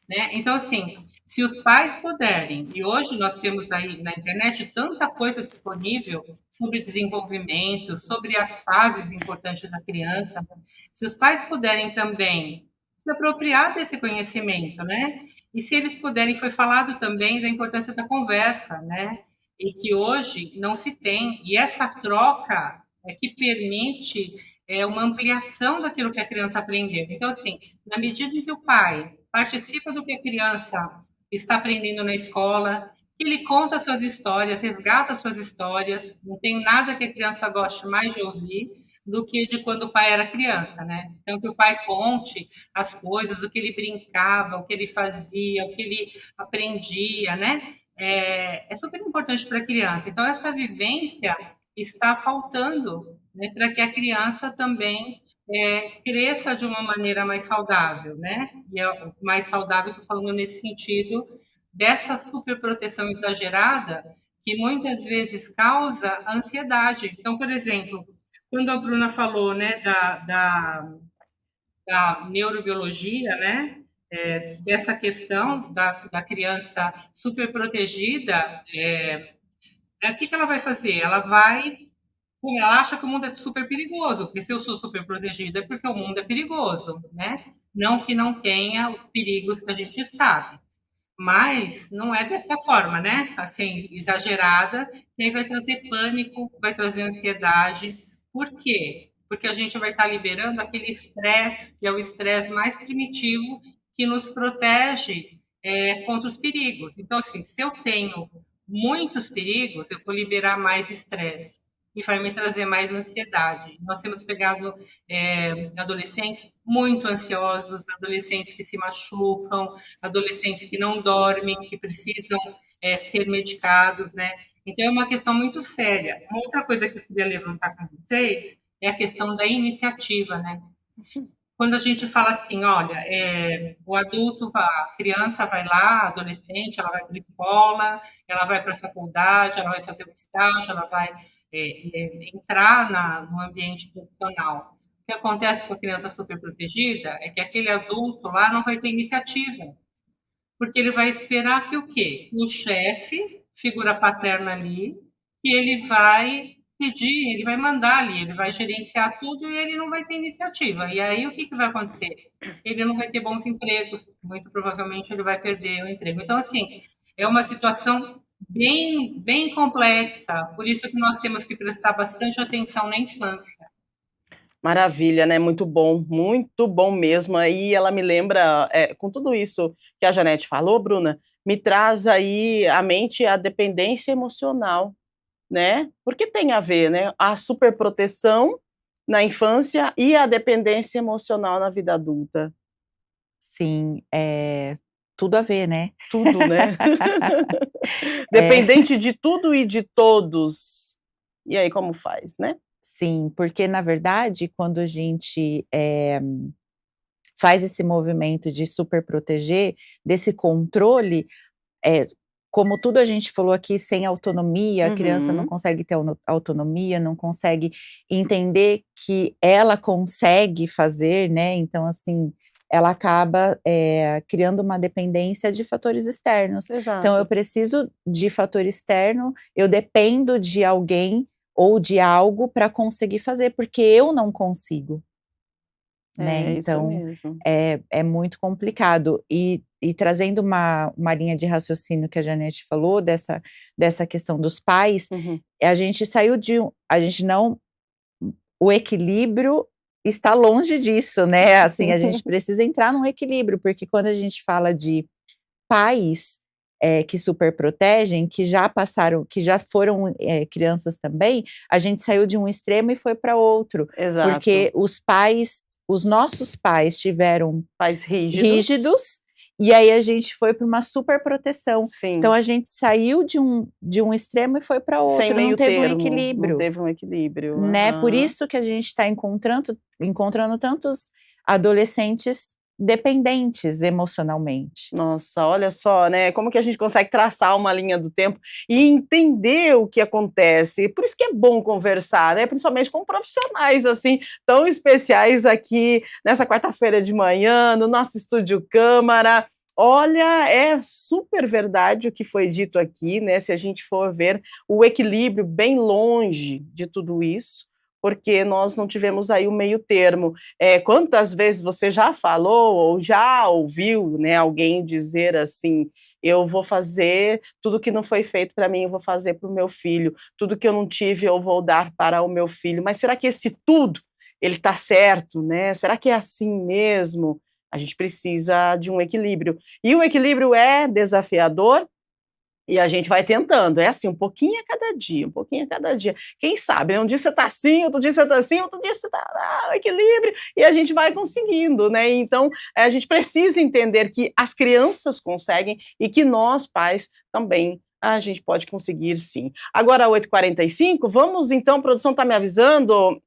Né? Então, assim, se os pais puderem, e hoje nós temos aí na internet tanta coisa disponível sobre desenvolvimento, sobre as fases importantes da criança, se os pais puderem também se apropriar desse conhecimento, né? E se eles puderem, foi falado também da importância da conversa, né? E que hoje não se tem, e essa troca é que permite uma ampliação daquilo que a criança aprendeu. Então, assim, na medida em que o pai participa do que a criança está aprendendo na escola, que ele conta suas histórias, resgata suas histórias, não tem nada que a criança goste mais de ouvir do que de quando o pai era criança, né? Então, que o pai conte as coisas, o que ele brincava, o que ele fazia, o que ele aprendia, né? É super importante para a criança. Então, essa vivência está faltando, né, para que a criança também cresça de uma maneira mais saudável, né? E mais saudável, estou falando nesse sentido dessa superproteção exagerada que muitas vezes causa ansiedade. Então, por exemplo, quando a Bruna falou, né, da neurobiologia, né, dessa questão da criança superprotegida, o que ela vai fazer? Ela acha que o mundo é super perigoso, porque se eu sou super protegida é porque o mundo é perigoso, né? Não que não tenha os perigos que a gente sabe, mas não é dessa forma, né? Assim, exagerada, e aí vai trazer pânico, vai trazer ansiedade. Por quê? Porque a gente vai estar liberando aquele estresse, que é o estresse mais primitivo, que nos protege contra os perigos. Então, assim, se eu tenho muitos perigos, eu vou liberar mais estresse e vai me trazer mais ansiedade. Nós temos pegado adolescentes muito ansiosos, adolescentes que se machucam, adolescentes que não dormem, que precisam ser medicados, né? Então, é uma questão muito séria. Uma outra coisa que eu queria levantar com vocês é a questão da iniciativa, né? Quando a gente fala assim, olha, o adulto, a criança vai lá, a adolescente, ela vai para a escola, ela vai para a faculdade, ela vai fazer o estágio, ela vai entrar no ambiente profissional. O que acontece com a criança superprotegida é que aquele adulto lá não vai ter iniciativa, porque ele vai esperar que o quê? O chefe, figura paterna ali, que ele vai pedir, ele vai mandar ali, ele vai gerenciar tudo e ele não vai ter iniciativa. E aí o que vai acontecer? Ele não vai ter bons empregos, muito provavelmente ele vai perder o emprego. Então, assim, é uma situação bem complexa, por isso que nós temos que prestar bastante atenção na infância. Maravilha, né? Muito bom mesmo. Aí ela me lembra, com tudo isso que a Janete falou, Bruna, me traz aí à mente a dependência emocional, né? Porque tem a ver, né? A superproteção na infância e a dependência emocional na vida adulta. Sim, tudo a ver, né? Tudo, né? Dependente de tudo e de todos. E aí, como faz, né? Sim, porque na verdade, quando a gente faz esse movimento de super proteger, desse controle, como tudo a gente falou aqui, sem autonomia, a criança não Uhum. consegue ter autonomia, não consegue entender que ela consegue fazer, né? Então, assim, ela acaba criando uma dependência de fatores externos. Então, eu Exato. preciso de fator externo, eu dependo de alguém ou de algo para conseguir fazer, porque eu não consigo, né? É isso Então, mesmo. é muito complicado. E trazendo uma linha de raciocínio que a Janete falou, dessa questão dos pais, Uhum. a gente saiu a gente não, o equilíbrio está longe disso, né? Assim, a gente precisa entrar num equilíbrio, porque quando a gente fala de pais que superprotegem, que já passaram, que já foram crianças também, a gente saiu de um extremo e foi para outro, Exato. porque os nossos pais tiveram Pais rígidos. rígidos, e aí a gente foi para uma superproteção. Então Sim. a gente saiu de um extremo e foi para Sem outro, não meio teve um termo, não equilíbrio, teve um equilíbrio. né. Por Aham. isso que a gente está encontrando tantos adolescentes dependentes emocionalmente. Nossa, olha só, né, como que a gente consegue traçar uma linha do tempo e entender o que acontece. Por isso que é bom conversar, né, principalmente com profissionais, assim, tão especiais aqui nessa quarta-feira de manhã, no nosso estúdio Câmara. Olha, é super verdade o que foi dito aqui, né, se a gente for ver o equilíbrio bem longe de tudo isso, porque nós não tivemos aí o meio termo. Quantas vezes você já falou ou já ouviu, né, alguém dizer assim: eu vou fazer tudo que não foi feito para mim, eu vou fazer para o meu filho, tudo que eu não tive eu vou dar para o meu filho. Mas será que esse tudo ele está certo, né? Será que é assim mesmo? A gente precisa de um equilíbrio. E o equilíbrio é desafiador, e a gente vai tentando, é assim, um pouquinho a cada dia, um pouquinho a cada dia. Quem sabe, né, um dia você está assim, outro dia você está assim, outro dia você está o equilíbrio, e a gente vai conseguindo, né? Então, a gente precisa entender que as crianças conseguem e que nós, pais, também a gente pode conseguir sim. Agora, 8h45, vamos então, a produção está me avisando,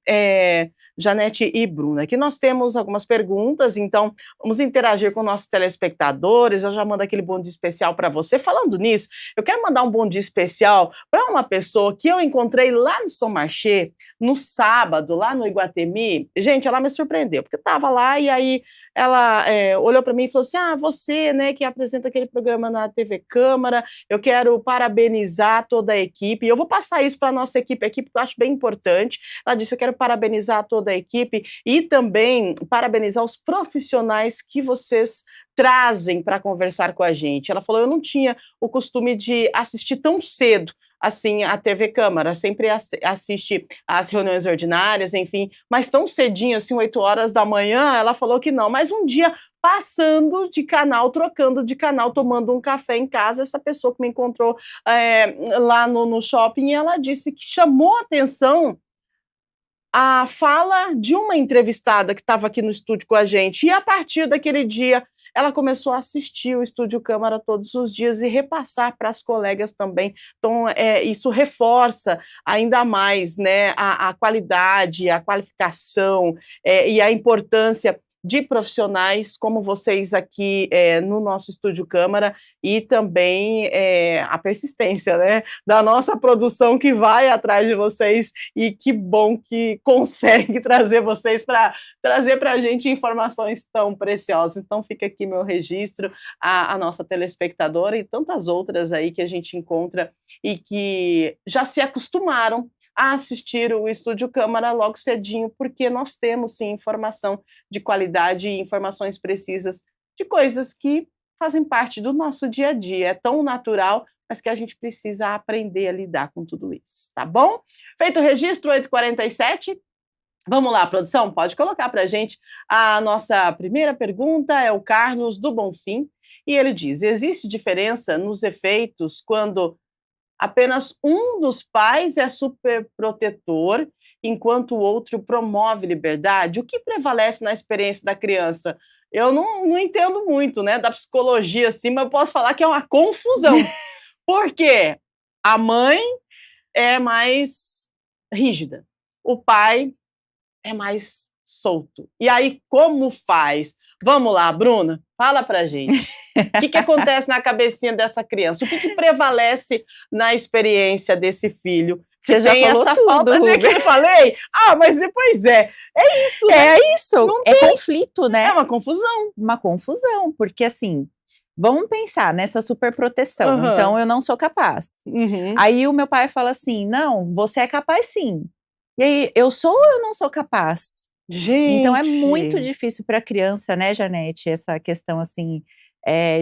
Janete e Bruna, que nós temos algumas perguntas, então vamos interagir com nossos telespectadores. Eu já mando aquele bom dia especial para você. Falando nisso, eu quero mandar um bom dia especial para uma pessoa que eu encontrei lá no São Marché, no sábado, lá no Iguatemi. Gente, ela me surpreendeu, porque eu estava lá e aí ela olhou para mim e falou assim: ah, você, né, que apresenta aquele programa na TV Câmara, eu quero parabenizar toda a equipe. E eu vou passar isso para a nossa equipe aqui, porque eu acho bem importante. Ela disse: eu quero parabenizar toda a equipe e também parabenizar os profissionais que vocês trazem para conversar com a gente. Ela falou: eu não tinha o costume de assistir tão cedo assim a TV Câmara, sempre assiste às reuniões ordinárias, enfim, mas tão cedinho, assim, 8 horas da manhã, ela falou que não, mas um dia passando de canal, trocando de canal, tomando um café em casa, essa pessoa que me encontrou lá no shopping, ela disse que chamou a atenção a fala de uma entrevistada que estava aqui no estúdio com a gente, e a partir daquele dia ela começou a assistir o Estúdio Câmara todos os dias e repassar para as colegas também. Então, isso reforça ainda mais, né, a qualidade, a qualificação e a importância de profissionais como vocês aqui no nosso Estúdio Câmara, e também a persistência, né, da nossa produção que vai atrás de vocês, e que bom que consegue trazer vocês para trazer para a gente informações tão preciosas. Então fica aqui meu registro, a nossa telespectadora e tantas outras aí que a gente encontra e que já se acostumaram a assistir o Estúdio Câmara logo cedinho, porque nós temos sim informação de qualidade e informações precisas de coisas que fazem parte do nosso dia a dia. É tão natural, mas que a gente precisa aprender a lidar com tudo isso, tá bom? Feito o registro, 8h47. Vamos lá, produção, pode colocar para a gente a nossa primeira pergunta, é o Carlos do Bonfim, e ele diz: existe diferença nos efeitos quando apenas um dos pais é superprotetor, enquanto o outro promove liberdade? O que prevalece na experiência da criança? Eu não entendo muito, né, da psicologia, assim, mas eu posso falar que é uma confusão. Por quê? A mãe é mais rígida, o pai é mais solto. E aí, como faz? Vamos lá, Bruna, fala pra gente. O que acontece na cabecinha dessa criança? O que prevalece na experiência desse filho? Você já falou essa tudo, falta de que eu falei? Ah, mas depois é isso, né? É isso, é conflito, né? É uma confusão. Uma confusão, porque assim, vamos pensar nessa superproteção. Uhum. Então, eu não sou capaz. Uhum. Aí o meu pai fala assim: não, você é capaz sim. E aí, eu sou ou eu não sou capaz? Gente. Então, é muito difícil para a criança, né, Janete, essa questão assim,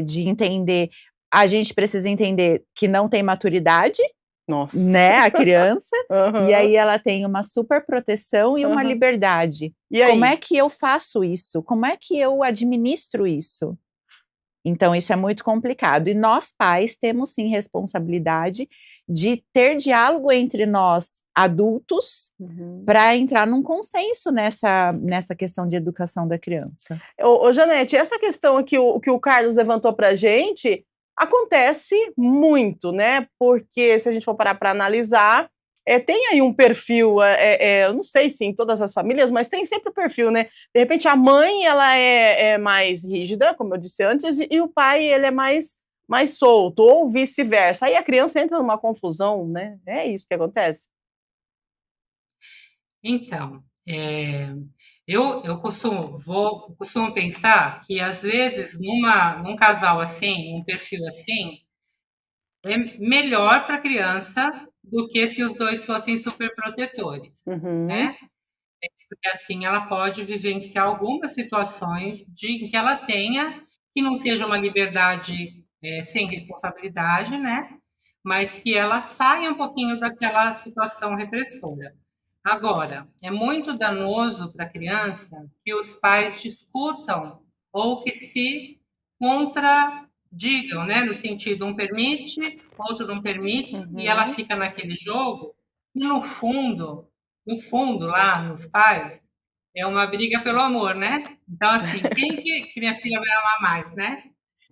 de entender. A gente precisa entender que não tem maturidade, Nossa. né, a criança, Uhum. e aí ela tem uma superproteção e uma liberdade. E aí? Como é que eu faço isso? Como é que eu administro isso? Então, isso é muito complicado. E nós, pais, temos sim responsabilidade de ter diálogo entre nós, adultos, para entrar num consenso nessa questão de educação da criança. Ô, Janete, essa questão que o Carlos levantou para a gente acontece muito, né? Porque se a gente for parar para analisar, tem aí um perfil, eu não sei se em todas as famílias, mas tem sempre o perfil, né? De repente a mãe ela é mais rígida, como eu disse antes, e o pai ele é mais solto, ou vice-versa. Aí a criança entra numa confusão, né? É isso que acontece. Então, eu costumo pensar que às vezes num casal assim, um perfil assim, é melhor para a criança do que se os dois fossem superprotetores, né? Porque assim ela pode vivenciar algumas situações em que ela tenha que não seja uma liberdade sem responsabilidade, né? Mas que ela saia um pouquinho daquela situação repressora. Agora, é muito danoso para a criança que os pais discutam ou que se contradigam, né? No sentido, um permite, outro não permite, e ela fica naquele jogo, e no fundo, lá nos pais, é uma briga pelo amor, né? Então, assim, quem que minha filha vai amar mais, né?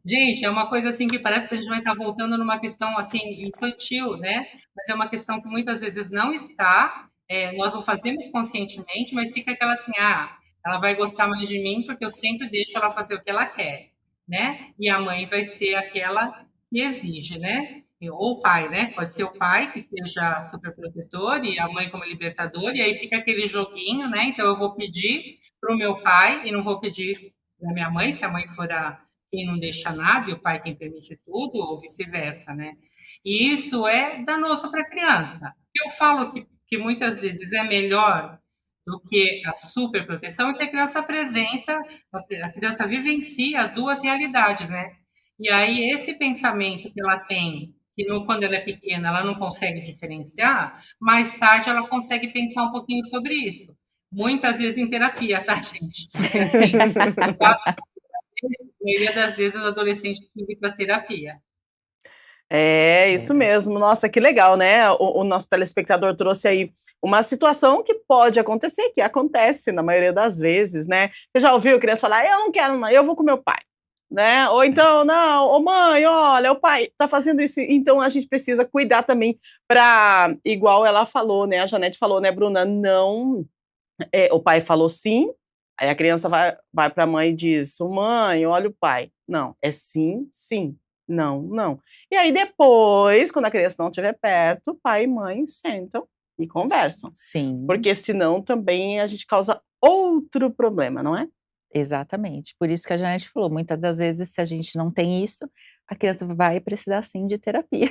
Gente, é uma coisa assim que parece que a gente vai estar voltando numa questão assim infantil, né? Mas é uma questão que muitas vezes não está, nós o fazemos conscientemente, mas fica aquela assim, ela vai gostar mais de mim porque eu sempre deixo ela fazer o que ela quer, né? E a mãe vai ser aquela que exige, né? Ou o pai, né? Pode ser o pai que seja superprotetor e a mãe como libertador, e aí fica aquele joguinho, né? Então eu vou pedir para o meu pai e não vou pedir para minha mãe, se a mãe for quem não deixa nada e o pai quem permite tudo, ou vice-versa, né? E isso é danoso para a criança. Eu falo que muitas vezes é melhor do que a superproteção é que a criança a criança vivencia duas realidades, né? E aí esse pensamento que ela tem, que quando ela é pequena ela não consegue diferenciar, mais tarde ela consegue pensar um pouquinho sobre isso. Muitas vezes em terapia, tá, gente? Porque, assim, a maioria das vezes o adolescente precisa ir para terapia. É, isso mesmo. Nossa, que legal, né? O nosso telespectador trouxe aí uma situação que pode acontecer, que acontece na maioria das vezes, né? Você já ouviu a criança falar, eu não quero, mãe, eu vou com meu pai, né? Ou então, não, ô mãe, olha, o pai tá fazendo isso. Então a gente precisa cuidar também para, igual ela falou, né? A Janete falou, né, Bruna? Não, o pai falou sim, aí a criança vai para a mãe e diz, mãe, olha o pai. Não, é sim, sim. Não, não. E aí depois, quando a criança não estiver perto, pai e mãe sentam e conversam. Sim. Porque senão também a gente causa outro problema, não é? Exatamente. Por isso que a Janete falou, muitas das vezes se a gente não tem isso, a criança vai precisar sim de terapia.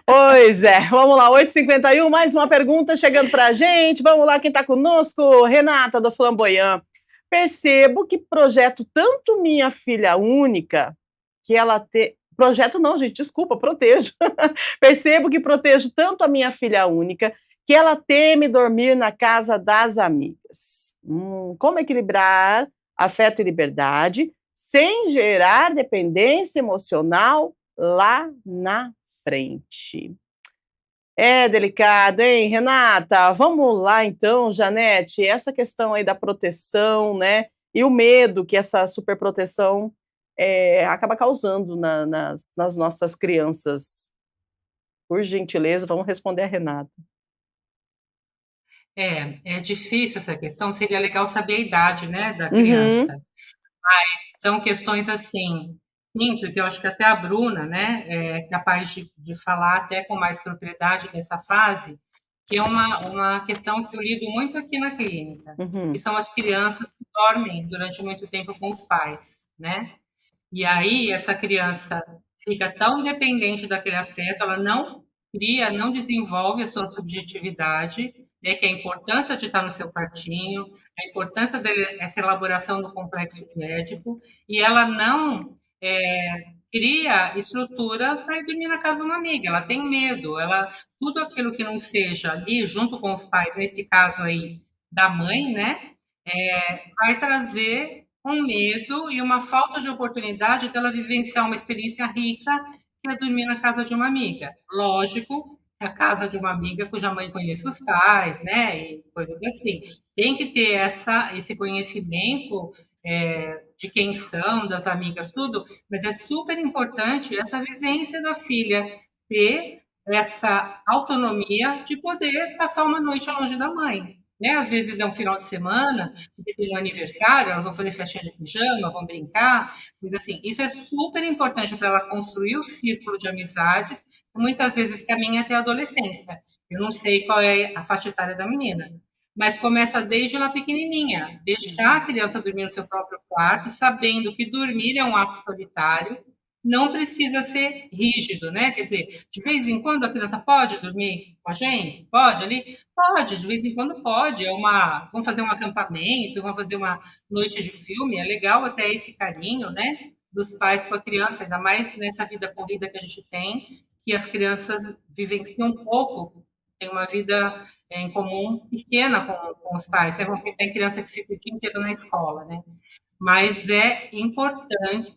Pois é, vamos lá, 8h51, mais uma pergunta chegando pra gente. Vamos lá, quem tá conosco? Renata, do Flamboyant. Percebo que projeto tanto minha filha única, que ela te... Projeto não, gente, desculpa, protejo. Percebo que protejo tanto a minha filha única, que ela teme dormir na casa das amigas. Como equilibrar afeto e liberdade sem gerar dependência emocional lá na frente? É delicado, hein, Renata? Vamos lá, então, Janete, essa questão aí da proteção, né, e o medo que essa superproteção acaba causando nas nossas crianças. Por gentileza, vamos responder a Renata. É difícil essa questão, seria legal saber a idade, né, da criança. Mas são questões, assim, simples, eu acho que até a Bruna, né, é capaz de falar até com mais propriedade dessa fase, que é uma questão que eu lido muito aqui na clínica, que são as crianças que dormem durante muito tempo com os pais, né? E aí essa criança fica tão dependente daquele afeto, ela não cria, não desenvolve a sua subjetividade, né, que é a importância de estar no seu quartinho, a importância dessa elaboração do complexo de Édipo, e ela não cria estrutura para ir dormir na casa de uma amiga, ela tem medo, tudo aquilo que não seja ali, junto com os pais, nesse caso aí da mãe, né, vai trazer um medo e uma falta de oportunidade dela vivenciar uma experiência rica, que é dormir na casa de uma amiga. Lógico, a casa de uma amiga cuja mãe conhece os pais, né, e coisas assim. Tem que ter esse conhecimento de quem são, das amigas, tudo, mas é super importante essa vivência da filha, ter essa autonomia de poder passar uma noite longe da mãe. Né? Às vezes é um final de semana, porque tem um aniversário, elas vão fazer festinha de pijama, vão brincar, mas assim, isso é super importante para ela construir o círculo de amizades, que muitas vezes caminha até a adolescência. Eu não sei qual é a faixa etária da menina, mas começa desde lá pequenininha, deixar a criança dormir no seu próprio quarto, sabendo que dormir é um ato solitário, não precisa ser rígido, né? Quer dizer, de vez em quando a criança pode dormir com a gente? Pode ali? Pode, de vez em quando pode. Vamos fazer um acampamento, vamos fazer uma noite de filme, é legal até esse carinho, né? Dos pais com a criança, ainda mais nessa vida corrida que a gente tem, que as crianças vivenciam um pouco, tem uma vida em comum pequena com os pais. Vamos pensar em criança que fica o dia inteiro na escola, né? Mas é importante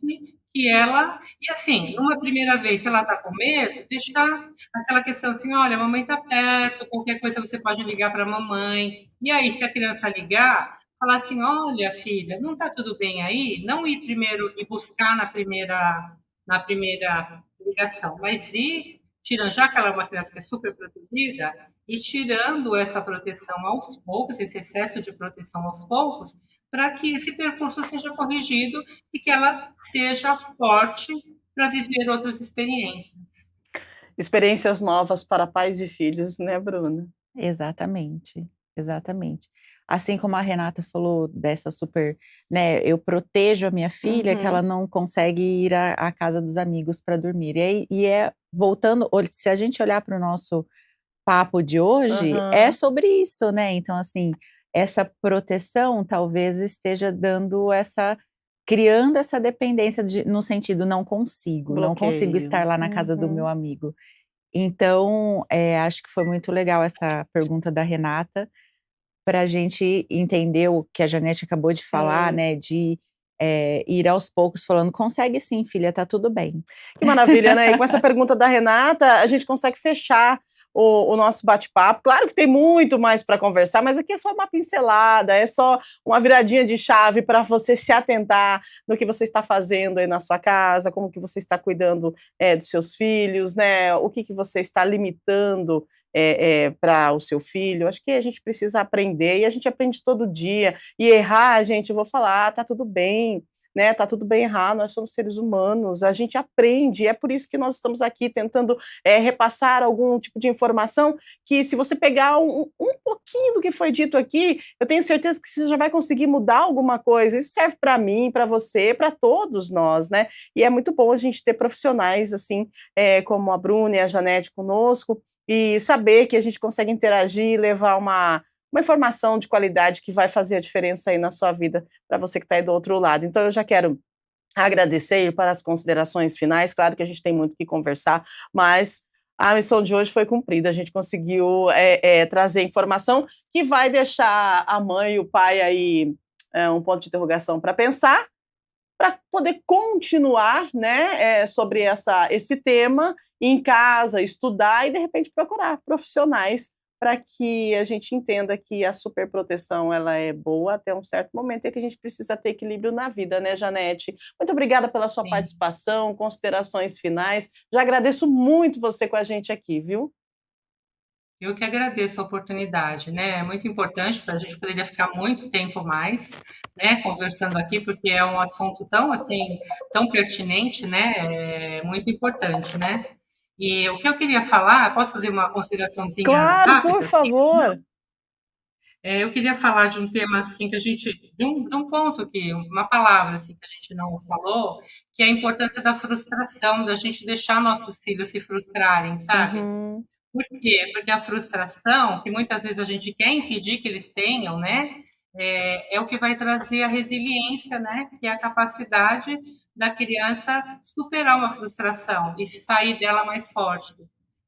que ela... E assim, numa primeira vez, se ela está com medo, deixar aquela questão assim, olha, a mamãe está perto, qualquer coisa você pode ligar para a mamãe. E aí, se a criança ligar, falar assim, olha, filha, não está tudo bem aí? Não ir primeiro e buscar na primeira ligação, mas ir tirando, já que ela é uma criança que é super protegida, e tirando essa proteção aos poucos, esse excesso de proteção aos poucos, para que esse percurso seja corrigido e que ela seja forte para viver outras experiências. Experiências novas para pais e filhos, né, Bruna? Exatamente, exatamente. Assim como a Renata falou dessa super, né, eu protejo a minha filha, que ela não consegue ir à casa dos amigos para dormir. Voltando, se a gente olhar para o nosso papo de hoje, é sobre isso, né? Então, assim, essa proteção talvez esteja criando essa dependência no sentido não consigo estar lá na casa do meu amigo. Então, acho que foi muito legal essa pergunta da Renata, para a gente entender o que a Janete acabou de falar, né, de ir aos poucos falando, consegue sim, filha, tá tudo bem. Que maravilha, né? E com essa pergunta da Renata, a gente consegue fechar o nosso bate-papo. Claro que tem muito mais para conversar, mas aqui é só uma pincelada, é só uma viradinha de chave para você se atentar no que você está fazendo aí na sua casa, como que você está cuidando dos seus filhos, né? O que você está limitando para o seu filho. Acho que a gente precisa aprender, e a gente aprende todo dia. E errar, gente, eu vou falar, tá tudo bem, né? Tá tudo bem errar, nós somos seres humanos, a gente aprende, e é por isso que nós estamos aqui tentando repassar algum tipo de informação que, se você pegar um pouquinho do que foi dito aqui, eu tenho certeza que você já vai conseguir mudar alguma coisa. Isso serve para mim, para você, para todos nós, né? E é muito bom a gente ter profissionais assim, como a Bruna e a Janete conosco, e saber que a gente consegue interagir e levar uma informação de qualidade que vai fazer a diferença aí na sua vida, para você que está aí do outro lado. Então, eu já quero agradecer para as considerações finais. Claro que a gente tem muito o que conversar, mas a missão de hoje foi cumprida. A gente conseguiu trazer informação que vai deixar a mãe e o pai aí um ponto de interrogação para pensar, para poder continuar, né, sobre esse tema em casa, estudar e, de repente, procurar profissionais para que a gente entenda que a superproteção ela é boa até um certo momento e que a gente precisa ter equilíbrio na vida, né, Janete? Muito obrigada pela sua participação, considerações finais. Já agradeço muito você com a gente aqui, viu? Eu que agradeço a oportunidade, né? É muito importante, para a gente poderia ficar muito tempo mais, né, conversando aqui, porque é um assunto tão assim, tão pertinente, né? É muito importante, né? E o que eu queria falar, posso fazer uma consideraçãozinha Claro, rápida? por favor. Eu queria falar de um tema assim que a gente, de um ponto que, uma palavra assim que a gente não falou, que é a importância da frustração, da gente deixar nossos filhos se frustrarem, sabe? Uhum. Por quê? Porque a frustração, que muitas vezes a gente quer impedir que eles tenham, né? É o que vai trazer a resiliência, né? Que é a capacidade da criança superar uma frustração e sair dela mais forte.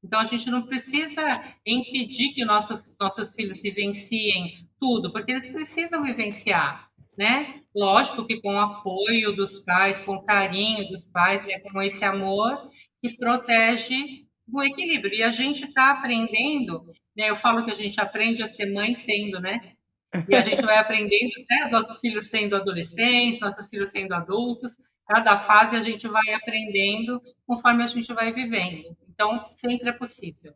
Então, a gente não precisa impedir que nossos filhos vivenciem tudo, porque eles precisam vivenciar, né? Lógico que com o apoio dos pais, com o carinho dos pais, com esse amor que protege o equilíbrio. E a gente está aprendendo, né? Eu falo que a gente aprende a ser mãe sendo, né? E a gente vai aprendendo, né? Os nossos filhos sendo adolescentes, nossos filhos sendo adultos. Cada fase a gente vai aprendendo conforme a gente vai vivendo. Então, sempre é possível.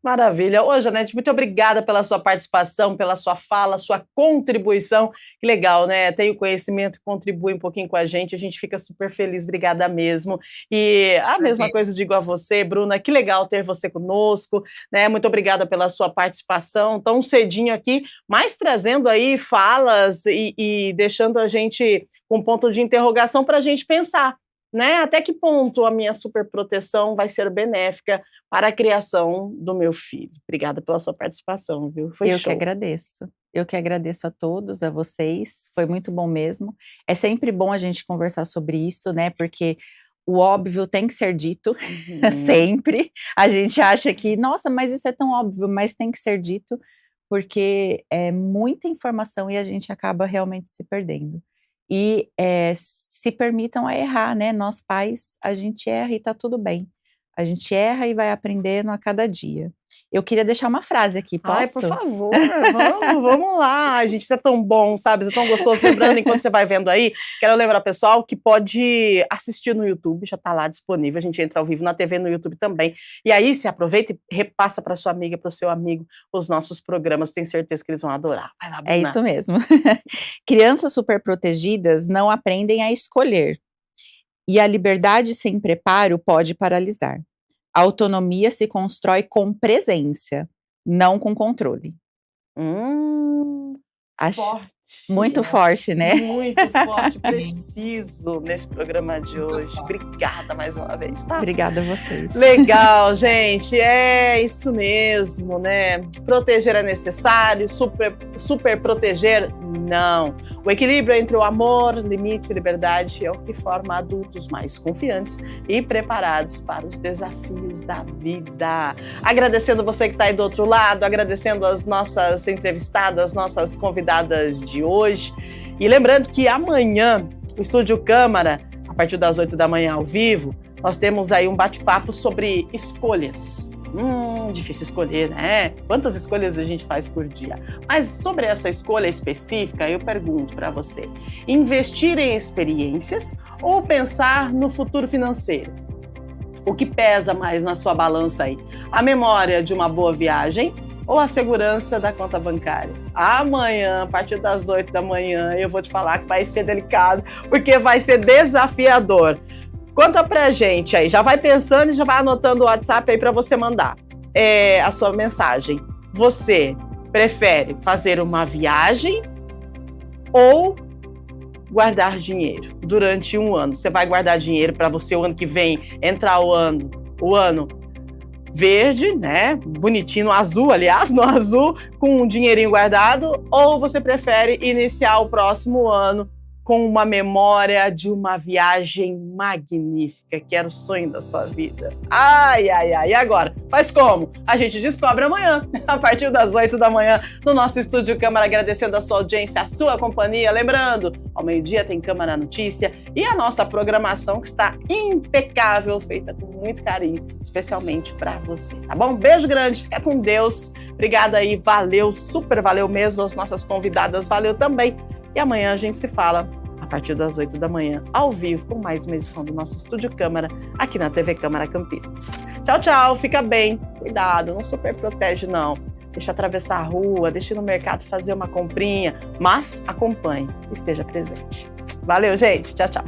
Maravilha. Ô, Janete, muito obrigada pela sua participação, pela sua fala, sua contribuição. Que legal, né? Tem o conhecimento, contribui um pouquinho com a gente fica super feliz. Obrigada mesmo. E a mesma coisa eu digo a você, Bruna, que legal ter você conosco, né? Muito obrigada pela sua participação tão cedinho aqui, mas trazendo aí falas e deixando a gente com um ponto de interrogação para a gente pensar, né? Até que ponto a minha superproteção vai ser benéfica para a criação do meu filho. Obrigada pela sua participação, viu? Foi Eu show. que agradeço. Eu que agradeço a todos, a vocês. Foi muito bom mesmo. É sempre bom a gente conversar sobre isso, né? Porque o óbvio tem que ser dito, sempre. A gente acha que, nossa, mas isso é tão óbvio, mas tem que ser dito, porque é muita informação e a gente acaba realmente se perdendo. E se permitam a errar, né? Nós pais, a gente erra e tá tudo bem. A gente erra e vai aprendendo a cada dia. Eu queria deixar uma frase aqui, posso? Ai, por favor, vamos lá. A gente, isso é tão bom, sabe? Isso é tão gostoso. Lembrando, enquanto você vai vendo aí, quero lembrar, pessoal, que pode assistir no YouTube, já tá lá disponível. A gente entra ao vivo na TV, no YouTube também. E aí, se aproveita e repassa para sua amiga, para o seu amigo, os nossos programas. Tenho certeza que eles vão adorar. Vai lá, Bruna. É isso mesmo. Crianças superprotegidas não aprendem a escolher. E a liberdade sem preparo pode paralisar. A autonomia se constrói com presença, não com controle. Acho Forte. muito forte, né? Muito forte, preciso nesse programa de hoje. Obrigada mais uma vez, tá? Obrigada a vocês. Legal, gente, é isso mesmo, né? Proteger é necessário, super proteger, não. O equilíbrio entre o amor, limite e liberdade é o que forma adultos mais confiantes e preparados para os desafios da vida. Agradecendo você que está aí do outro lado, agradecendo as nossas entrevistadas, nossas convidadas de hoje. E lembrando que amanhã, o Estúdio Câmara, a partir das 8 da manhã ao vivo, nós temos aí um bate-papo sobre escolhas. Difícil escolher, né? Quantas escolhas a gente faz por dia? Mas sobre essa escolha específica, eu pergunto para você: investir em experiências ou pensar no futuro financeiro? O que pesa mais na sua balança aí? A memória de uma boa viagem ou a segurança da conta bancária? Amanhã, a partir das 8 da manhã, eu vou te falar que vai ser delicado, porque vai ser desafiador. Conta pra gente aí, já vai pensando e já vai anotando o WhatsApp aí para você mandar a sua mensagem. Você prefere fazer uma viagem ou guardar dinheiro durante um ano? Você vai guardar dinheiro para você o ano que vem entrar o ano verde, né? Bonitinho, no azul, aliás, no azul, com um dinheirinho guardado, ou você prefere iniciar o próximo ano com uma memória de uma viagem magnífica, que era o sonho da sua vida? Ai, ai, ai, e agora? Faz como? A gente descobre amanhã, a partir das 8 da manhã, no nosso Estúdio Câmara, agradecendo a sua audiência, a sua companhia. Lembrando, ao meio-dia tem Câmara Notícia e a nossa programação que está impecável, feita com muito carinho, especialmente para você, tá bom? Beijo grande, fica com Deus. Obrigada aí, valeu, super valeu mesmo, as nossas convidadas, valeu também. E amanhã a gente se fala a partir das 8 da manhã, ao vivo, com mais uma edição do nosso Estúdio Câmara, aqui na TV Câmara Campinas. Tchau, tchau, fica bem, cuidado, não super protege não. Deixa atravessar a rua, deixa ir no mercado fazer uma comprinha, mas acompanhe, esteja presente. Valeu, gente, tchau, tchau.